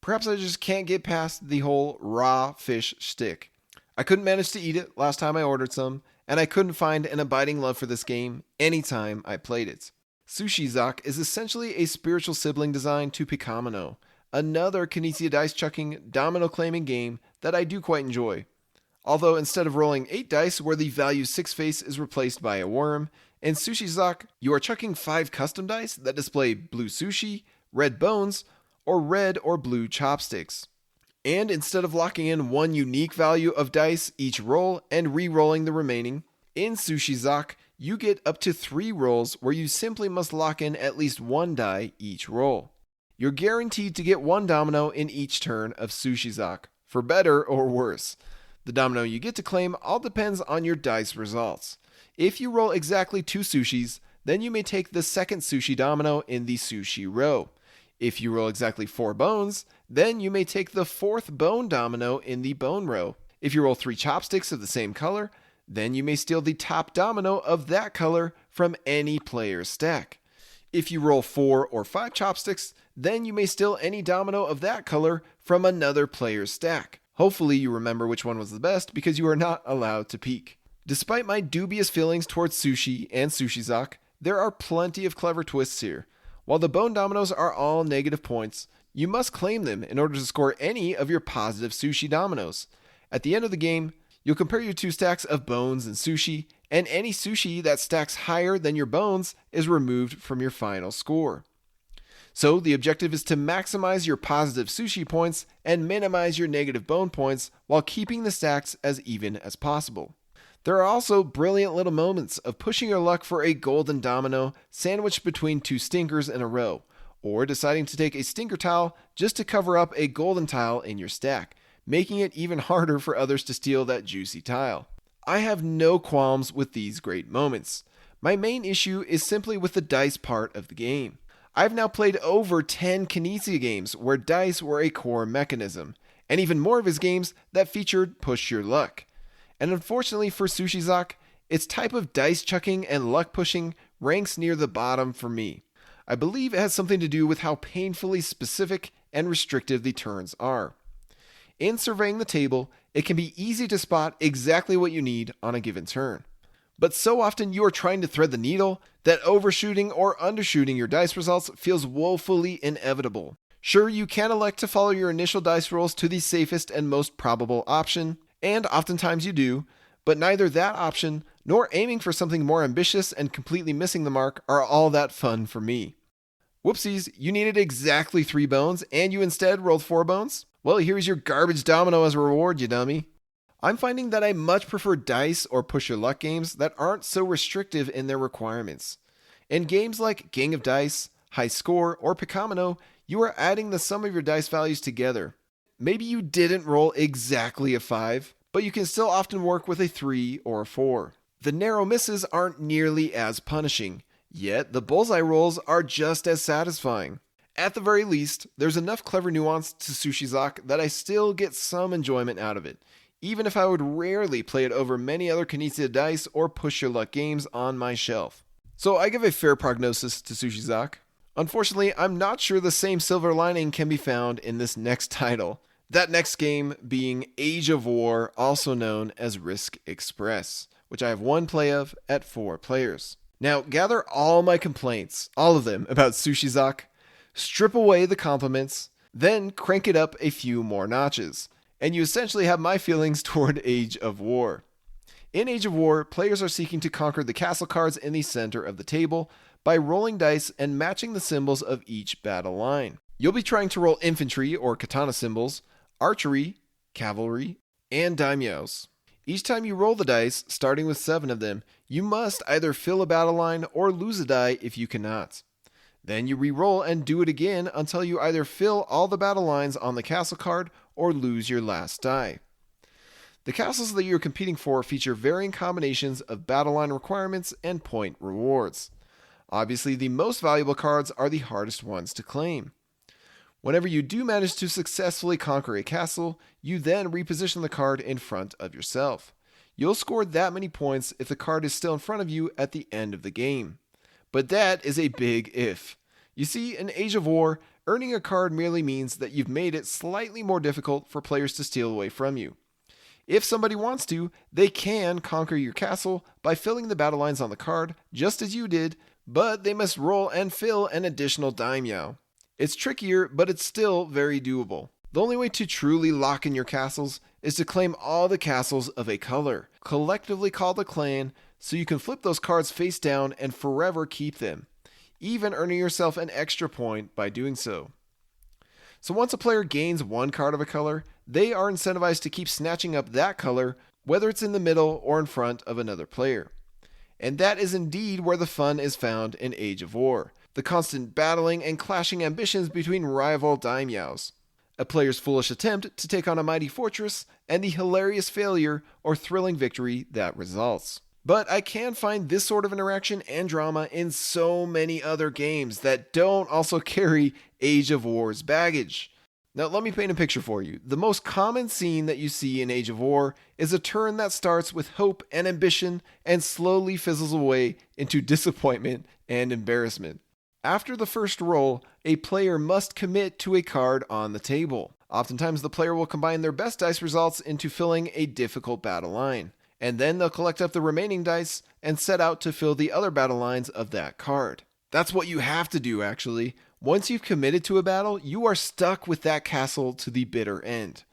Perhaps I just can't get past the whole raw fish shtick. I couldn't manage to eat it last time I ordered some, and I couldn't find an abiding love for this game anytime I played it. Sushizok is essentially a spiritual sibling design to Picamino, another Knizia dice-chucking, domino-claiming game that I do quite enjoy. Although instead of rolling 8 dice where the value 6 face is replaced by a worm, in Sushizok you are chucking 5 custom dice that display blue sushi, red bones, or red or blue chopsticks. And instead of locking in one unique value of dice each roll and re-rolling the remaining, in Sushizok you get up to 3 rolls where you simply must lock in at least 1 die each roll. You're guaranteed to get 1 domino in each turn of Sushizok, for better or worse. The domino you get to claim all depends on your dice results. If you roll exactly 2 sushis, then you may take the second sushi domino in the sushi row. If you roll exactly 4 bones, then you may take the 4th bone domino in the bone row. If you roll 3 chopsticks of the same color, then you may steal the top domino of that color from any player's stack. If you roll 4 or 5 chopsticks, then you may steal any domino of that color from another player's stack. Hopefully you remember which one was the best because you are not allowed to peek. Despite my dubious feelings towards sushi and Sushizok, there are plenty of clever twists here. While the bone dominoes are all negative points, you must claim them in order to score any of your positive sushi dominoes. At the end of the game, you'll compare your 2 stacks of bones and sushi, and any sushi that stacks higher than your bones is removed from your final score. So the objective is to maximize your positive sushi points and minimize your negative bone points while keeping the stacks as even as possible. There are also brilliant little moments of pushing your luck for a golden domino sandwiched between 2 stinkers in a row, or deciding to take a stinker tile just to cover up a golden tile in your stack, making it even harder for others to steal that juicy tile. I have no qualms with these great moments. My main issue is simply with the dice part of the game. I've now played over 10 Knizia games where dice were a core mechanism, and even more of his games that featured push your luck. And unfortunately for Sushizok, its type of dice chucking and luck pushing ranks near the bottom for me. I believe it has something to do with how painfully specific and restrictive the turns are. In surveying the table, it can be easy to spot exactly what you need on a given turn. But so often you are trying to thread the needle that overshooting or undershooting your dice results feels woefully inevitable. Sure, you can elect to follow your initial dice rolls to the safest and most probable option, and oftentimes you do, but neither that option nor aiming for something more ambitious and completely missing the mark are all that fun for me. Whoopsies, you needed exactly 3 bones and you instead rolled 4 bones? Well, here's your garbage domino as a reward, you dummy. I'm finding that I much prefer dice or push your luck games that aren't so restrictive in their requirements. In games like Gang of Dice, High Score, or Picamino, you are adding the sum of your dice values together. Maybe you didn't roll exactly a 5, but you can still often work with a 3 or a 4. The narrow misses aren't nearly as punishing, yet the bullseye rolls are just as satisfying. At the very least, there's enough clever nuance to Sushizok that I still get some enjoyment out of it, even if I would rarely play it over many other Knizia dice or push your luck games on my shelf. So I give a fair prognosis to Sushizok. Unfortunately, I'm not sure the same silver lining can be found in this next title. That next game being Age of War, also known as Risk Express, which I have 1 play of at 4 players. Now, gather all my complaints, all of them, about Sushizok, strip away the compliments, then crank it up a few more notches, and you essentially have my feelings toward Age of War. In Age of War, players are seeking to conquer the castle cards in the center of the table by rolling dice and matching the symbols of each battle line. You'll be trying to roll infantry or katana symbols, archery, cavalry, and daimyos. Each time you roll the dice, starting with 7 of them, you must either fill a battle line or lose a die if you cannot. Then you re-roll and do it again until you either fill all the battle lines on the castle card or lose your last die. The castles that you're competing for feature varying combinations of battle line requirements and point rewards. Obviously, the most valuable cards are the hardest ones to claim. Whenever you do manage to successfully conquer a castle, you then reposition the card in front of yourself. You'll score that many points if the card is still in front of you at the end of the game. But that is a big if. You see, in Age of War, earning a card merely means that you've made it slightly more difficult for players to steal away from you. If somebody wants to, they can conquer your castle by filling the battle lines on the card, just as you did, but they must roll and fill an additional daimyo. It's trickier, but it's still very doable. The only way to truly lock in your castles is to claim all the castles of a color, collectively called a clan, so you can flip those cards face down and forever keep them, even earning yourself an extra point by doing so. So once a player gains 1 card of a color, they are incentivized to keep snatching up that color, whether it's in the middle or in front of another player. And that is indeed where the fun is found in Age of War. The constant battling and clashing ambitions between rival daimyos, a player's foolish attempt to take on a mighty fortress, and the hilarious failure or thrilling victory that results. But I can find this sort of interaction and drama in so many other games that don't also carry Age of War's baggage. Now let me paint a picture for you. The most common scene that you see in Age of War is a turn that starts with hope and ambition and slowly fizzles away into disappointment and embarrassment. After the first roll, a player must commit to a card on the table. Oftentimes the player will combine their best dice results into filling a difficult battle line, and then they'll collect up the remaining dice and set out to fill the other battle lines of that card. That's what you have to do, actually. Once you've committed to a battle, you are stuck with that castle to the bitter end.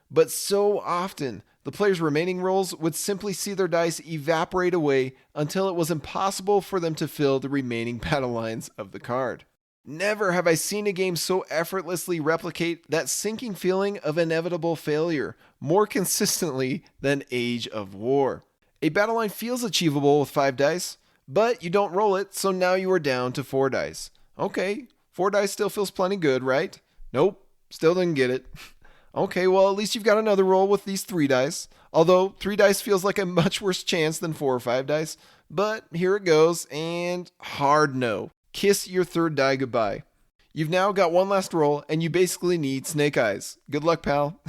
But so often, the player's remaining rolls would simply see their dice evaporate away until it was impossible for them to fill the remaining battle lines of the card. Never have I seen a game so effortlessly replicate that sinking feeling of inevitable failure more consistently than Age of War. A battle line feels achievable with 5 dice, but you don't roll it, so now you are down to 4 dice. Okay, 4 dice still feels plenty good, right? Nope, still didn't get it. Okay, well, at least you've got another roll with these 3 dice. Although 3 dice feels like a much worse chance than 4 or 5 dice. But here it goes, and hard no. Kiss your 3rd die goodbye. You've now got one last roll, and you basically need snake eyes. Good luck, pal.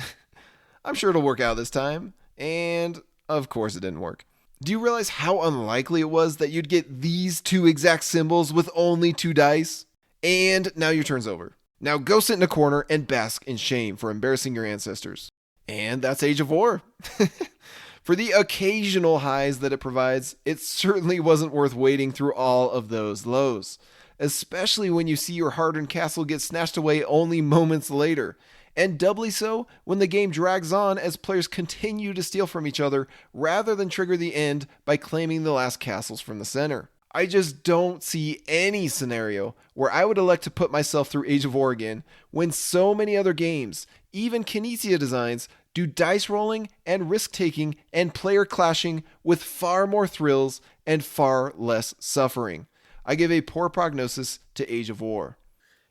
I'm sure it'll work out this time. And, of course, it didn't work. Do you realize how unlikely it was that you'd get these 2 exact symbols with only 2 dice? And now your turn's over. Now go sit in a corner and bask in shame for embarrassing your ancestors. And that's Age of War. For the occasional highs that it provides, it certainly wasn't worth waiting through all of those lows. Especially when you see your hard-earned castle get snatched away only moments later. And doubly so when the game drags on as players continue to steal from each other rather than trigger the end by claiming the last castles from the center. I just don't see any scenario where I would elect to put myself through Age of War again when so many other games, even Knizia designs, do dice rolling and risk-taking and player clashing with far more thrills and far less suffering. I give a poor prognosis to Age of War.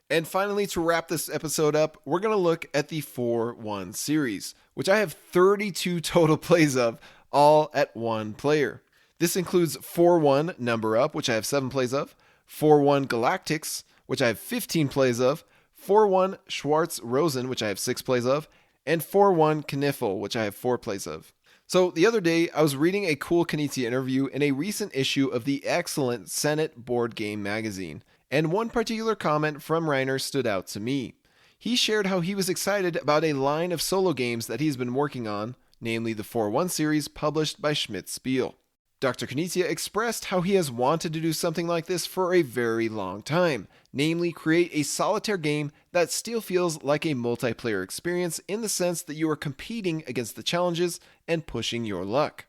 And finally, to wrap this episode up, we're going to look at the 4-1 series, which I have 32 total plays of, all at 1 player. This includes 4-1 Number Up, which I have 7 plays of, 4-1 Galaktix, which I have 15 plays of, 4-1 Schwarze Rosen, which I have 6 plays of, and 4-1 Kniffel, which I have 4 plays of. So the other day, I was reading a cool Knizia interview in a recent issue of the excellent Senate board game magazine, and one particular comment from Reiner stood out to me. He shared how he was excited about a line of solo games that he's been working on, namely the 4-1 series published by Schmidt-Spiel. Dr. Knizia expressed how he has wanted to do something like this for a very long time, namely create a solitaire game that still feels like a multiplayer experience in the sense that you are competing against the challenges and pushing your luck.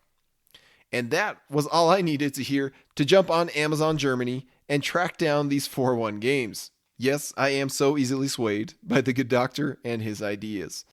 And that was all I needed to hear to jump on Amazon Germany and track down these 4-1 games. Yes, I am so easily swayed by the good doctor and his ideas.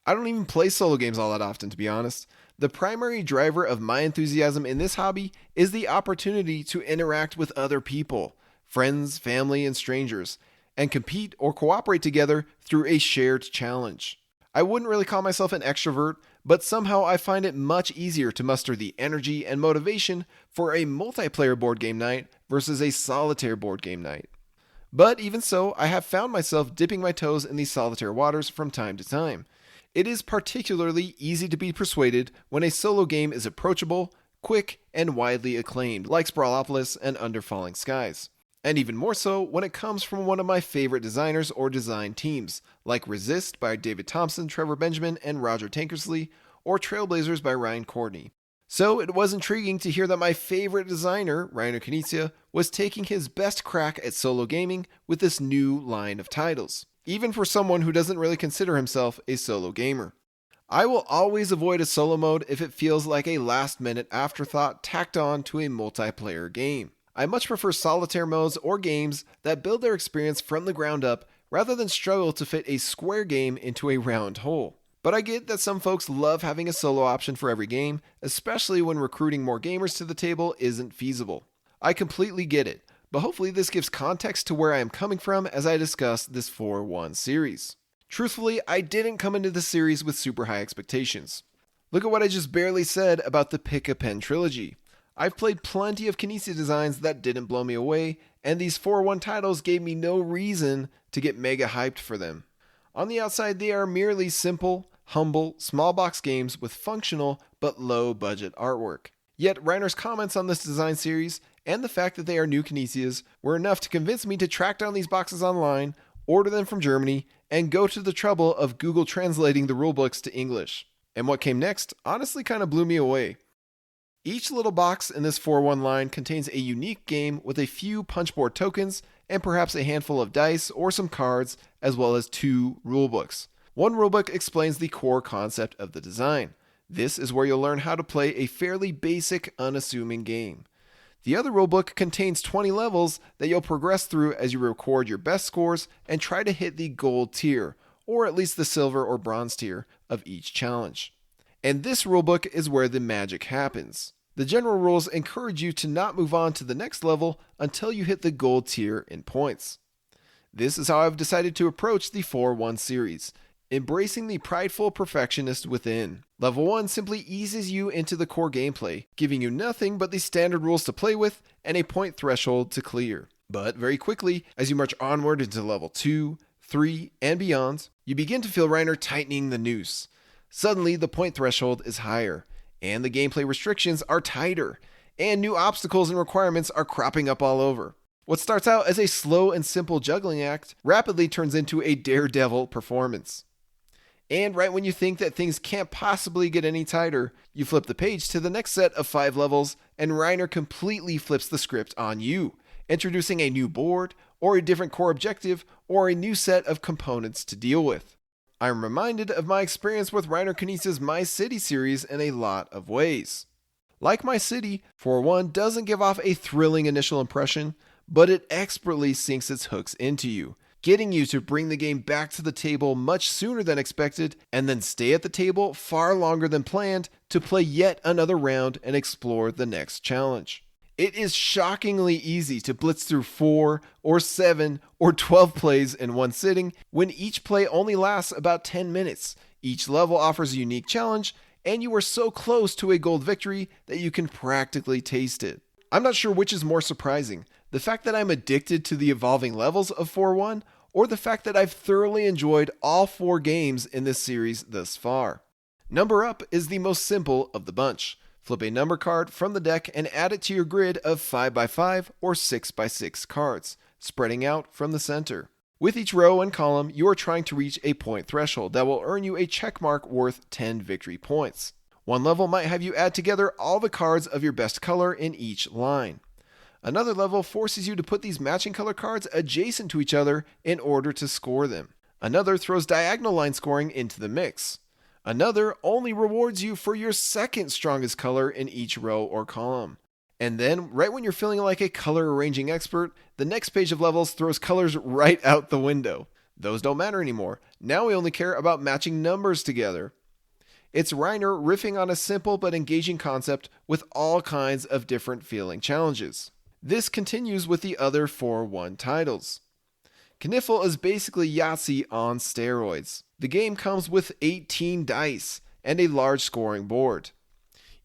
I don't even play solo games all that often, to be honest. The primary driver of my enthusiasm in this hobby is the opportunity to interact with other people, friends, family, and strangers, and compete or cooperate together through a shared challenge. I wouldn't really call myself an extrovert, but somehow I find it much easier to muster the energy and motivation for a multiplayer board game night versus a solitaire board game night. But even so, I have found myself dipping my toes in these solitaire waters from time to time. It is particularly easy to be persuaded when a solo game is approachable, quick, and widely acclaimed, like Sprawlopolis and Under Falling Skies. And even more so when it comes from one of my favorite designers or design teams, like Resist by David Thompson, Trevor Benjamin, and Roger Tankersley, or Trailblazers by Ryan Courtney. So it was intriguing to hear that my favorite designer, Reiner Knizia, was taking his best crack at solo gaming with this new line of titles, even for someone who doesn't really consider himself a solo gamer. I will always avoid a solo mode if it feels like a last-minute afterthought tacked on to a multiplayer game. I much prefer solitaire modes or games that build their experience from the ground up rather than struggle to fit a square game into a round hole. But I get that some folks love having a solo option for every game, especially when recruiting more gamers to the table isn't feasible. I completely get it, but hopefully this gives context to where I am coming from as I discuss this 4-1 series. Truthfully, I didn't come into this series with super high expectations. Look at what I just barely said about the Pick-a-Pen trilogy. I've played plenty of Knizia designs that didn't blow me away, and these 4-1 titles gave me no reason to get mega hyped for them. On the outside, they are merely simple, humble, small box games with functional but low budget artwork. Yet Reiner's comments on this design series and the fact that they are new Knizias were enough to convince me to track down these boxes online, order them from Germany, and go to the trouble of Google translating the rulebooks to English. And what came next honestly kind of blew me away. Each little box in this 4-1 line contains a unique game with a few punchboard tokens and perhaps a handful of dice or some cards, as well as 2 rulebooks. One rulebook explains the core concept of the design. This is where you'll learn how to play a fairly basic, unassuming game. The other rulebook contains 20 levels that you'll progress through as you record your best scores and try to hit the gold tier, or at least the silver or bronze tier of each challenge. And this rulebook is where the magic happens. The general rules encourage you to not move on to the next level until you hit the gold tier in points. This is how I've decided to approach the 4-1 series, embracing the prideful perfectionist within. Level 1 simply eases you into the core gameplay, giving you nothing but the standard rules to play with and a point threshold to clear. But very quickly, as you march onward into level 2, 3, and beyond, you begin to feel Reiner tightening the noose. Suddenly, the point threshold is higher, and the gameplay restrictions are tighter, and new obstacles and requirements are cropping up all over. What starts out as a slow and simple juggling act rapidly turns into a daredevil performance. And right when you think that things can't possibly get any tighter, you flip the page to the next set of 5 levels, and Reiner completely flips the script on you, introducing a new board, or a different core objective, or a new set of components to deal with. I'm reminded of my experience with Reiner Knizia's My City series in a lot of ways. Like My City, 4-1 doesn't give off a thrilling initial impression, but it expertly sinks its hooks into you, getting you to bring the game back to the table much sooner than expected, and then stay at the table far longer than planned to play yet another round and explore the next challenge. It is shockingly easy to blitz through 4 or 7 or 12 plays in one sitting when each play only lasts about 10 minutes. Each level offers a unique challenge, and you are so close to a gold victory that you can practically taste it. I'm not sure which is more surprising, the fact that I'm addicted to the evolving levels of 4-1, or the fact that I've thoroughly enjoyed all 4 games in this series thus far. Number Up is the most simple of the bunch. Flip a number card from the deck and add it to your grid of 5x5 or 6x6 cards, spreading out from the center. With each row and column, you are trying to reach a point threshold that will earn you a check mark worth 10 victory points. One level might have you add together all the cards of your best color in each line. Another level forces you to put these matching color cards adjacent to each other in order to score them. Another throws diagonal line scoring into the mix. Another only rewards you for your second strongest color in each row or column. And then, right when you're feeling like a color arranging expert, the next page of levels throws colors right out the window. Those don't matter anymore. Now we only care about matching numbers together. It's Reiner riffing on a simple but engaging concept with all kinds of different feeling challenges. This continues with the other 4-1 titles. Kniffel is basically Yahtzee on steroids. The game comes with 18 dice and a large scoring board.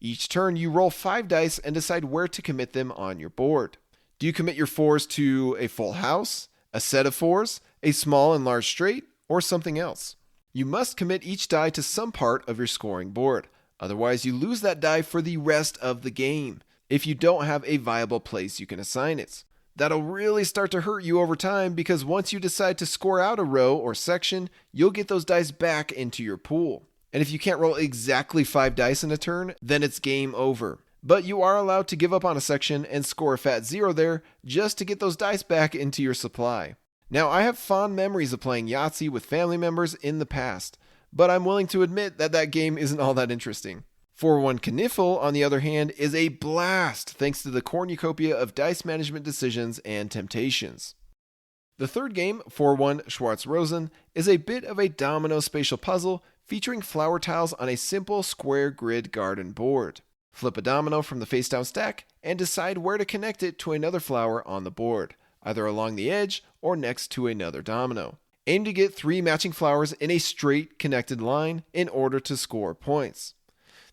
Each turn you roll 5 dice and decide where to commit them on your board. Do you commit your 4s to a full house, a set of 4s, a small and large straight, or something else? You must commit each die to some part of your scoring board. Otherwise you lose that die for the rest of the game if you don't have a viable place you can assign it. That'll really start to hurt you over time because once you decide to score out a row or section, you'll get those dice back into your pool. And if you can't roll exactly 5 dice in a turn, then it's game over. But you are allowed to give up on a section and score a fat 0 there just to get those dice back into your supply. Now, I have fond memories of playing Yahtzee with family members in the past, but I'm willing to admit that that game isn't all that interesting. 4-1 Kniffel, on the other hand, is a blast thanks to the cornucopia of dice management decisions and temptations. The third game, 4-1 Schwarze Rosen, is a bit of a domino spatial puzzle featuring flower tiles on a simple square grid garden board. Flip a domino from the face down stack and decide where to connect it to another flower on the board, either along the edge or next to another domino. Aim to get 3 matching flowers in a straight connected line in order to score points.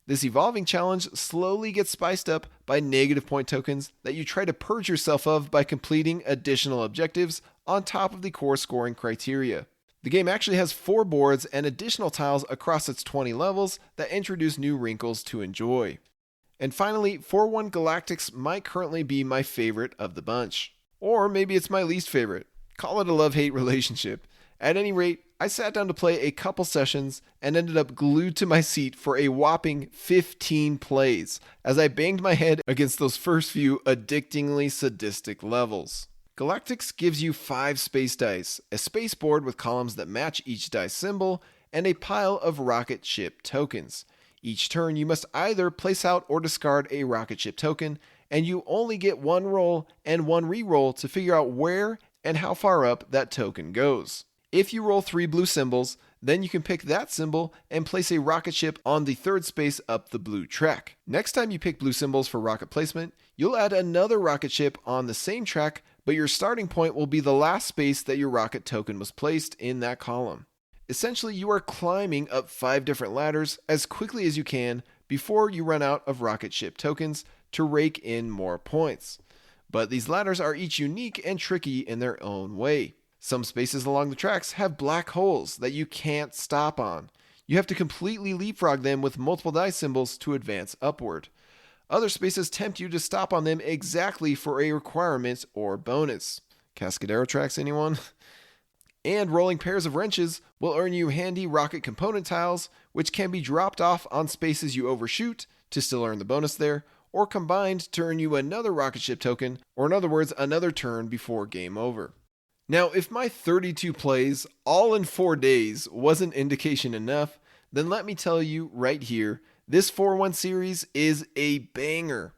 This evolving challenge slowly gets spiced up by negative point tokens that you try to purge yourself of by completing additional objectives on top of the core scoring criteria. The game actually has 4 boards and additional tiles across its 20 levels that introduce new wrinkles to enjoy. And finally, 4-1 Galaktix might currently be my favorite of the bunch. Or maybe it's my least favorite. Call it a love-hate relationship. At any rate, I sat down to play a couple sessions and ended up glued to my seat for a whopping 15 plays as I banged my head against those first few addictingly sadistic levels. Galaktix gives you 5 space dice, a space board with columns that match each dice symbol, and a pile of rocket ship tokens. Each turn you must either place out or discard a rocket ship token, and you only get 1 roll and 1 re-roll to figure out where and how far up that token goes. If you roll 3 blue symbols, then you can pick that symbol and place a rocket ship on the 3rd space up the blue track. Next time you pick blue symbols for rocket placement, you'll add another rocket ship on the same track, but your starting point will be the last space that your rocket token was placed in that column. Essentially, you are climbing up 5 different ladders as quickly as you can before you run out of rocket ship tokens to rake in more points. But these ladders are each unique and tricky in their own way. Some spaces along the tracks have black holes that you can't stop on. You have to completely leapfrog them with multiple dice symbols to advance upward. Other spaces tempt you to stop on them exactly for a requirement or bonus. Cascadero tracks, anyone? And rolling pairs of wrenches will earn you handy rocket component tiles, which can be dropped off on spaces you overshoot to still earn the bonus there, or combined to earn you another rocket ship token, or in other words, another turn before game over. Now, if my 32 plays, all in 4 days, wasn't indication enough, then let me tell you right here, this 4-1 series is a banger.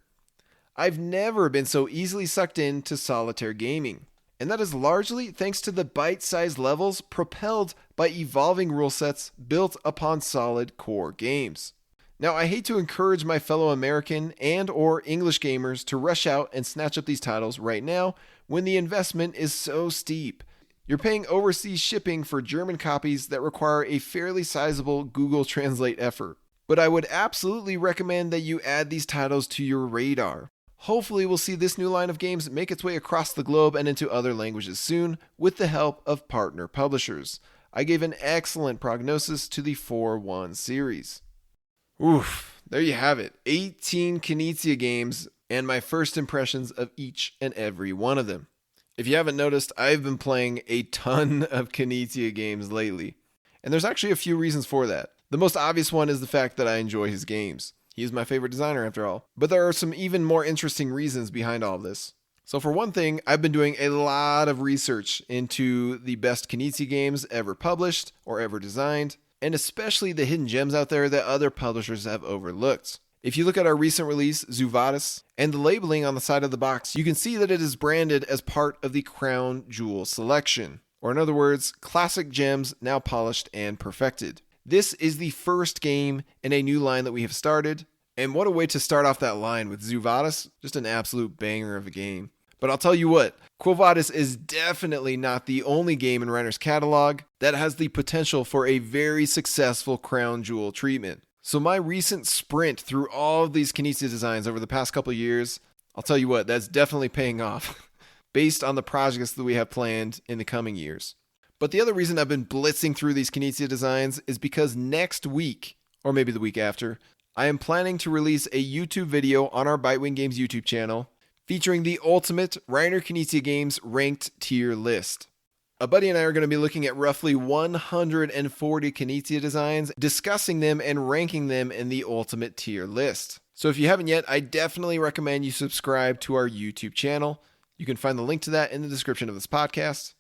I've never been so easily sucked into solitaire gaming, and that is largely thanks to the bite-sized levels propelled by evolving rule sets built upon solid core games. Now, I hate to encourage my fellow American and or English gamers to rush out and snatch up these titles right now when the investment is so steep. You're paying overseas shipping for German copies that require a fairly sizable Google Translate effort. But I would absolutely recommend that you add these titles to your radar. Hopefully we'll see this new line of games make its way across the globe and into other languages soon with the help of partner publishers. I gave an excellent prognosis to the 4-1 series. Oof, there you have it. 18 Knizia games and my first impressions of each and every one of them. If you haven't noticed, I've been playing a ton of Knizia games lately. And there's actually a few reasons for that. The most obvious one is the fact that I enjoy his games. He is my favorite designer after all. But there are some even more interesting reasons behind all of this. So for one thing, I've been doing a lot of research into the best Knizia games ever published or ever designed, and especially the hidden gems out there that other publishers have overlooked. If you look at our recent release, Zuvadis, and the labeling on the side of the box, you can see that it is branded as part of the Crown Jewel Selection, or in other words, classic gems now polished and perfected. This is the first game in a new line that we have started, and what a way to start off that line with Zuvadis, just an absolute banger of a game. But I'll tell you what, Quo Vadis is definitely not the only game in Reiner's catalog that has the potential for a very successful Crown Jewel treatment. So my recent sprint through all of these Knizia designs over the past couple of years, I'll tell you what, that's definitely paying off based on the projects that we have planned in the coming years. But the other reason I've been blitzing through these Knizia designs is because next week, or maybe the week after, I am planning to release a YouTube video on our Bitewing Games YouTube channel featuring the ultimate Reiner Knizia games ranked tier list. A buddy and I are going to be looking at roughly 140 Knizia designs, discussing them and ranking them in the ultimate tier list. So if you haven't yet, I definitely recommend you subscribe to our YouTube channel. You can find the link to that in the description of this podcast.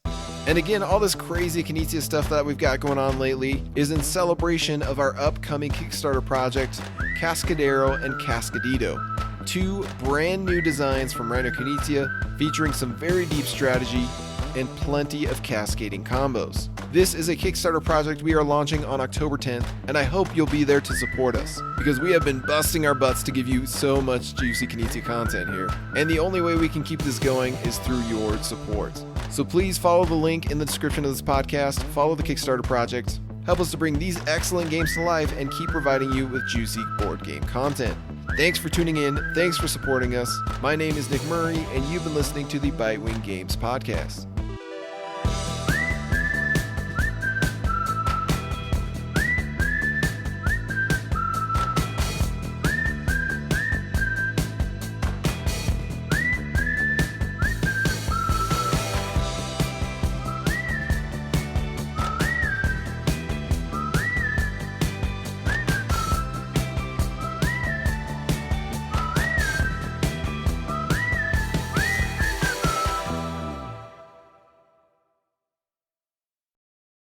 And again, all this crazy Knizia stuff that we've got going on lately is in celebration of our upcoming Kickstarter project, Cascadero and Cascadito. 2 brand new designs from Reiner Knizia featuring some very deep strategy and plenty of cascading combos. This is a Kickstarter project we are launching on October 10th, and I hope you'll be there to support us, because we have been busting our butts to give you so much juicy Knizia content here, and the only way we can keep this going is through your support. So please follow the link in the description of this podcast, follow the Kickstarter project, help us to bring these excellent games to life, and keep providing you with juicy board game content. Thanks for tuning in, thanks for supporting us. My name is Nick Murray, and you've been listening to the Bitewing Games podcast.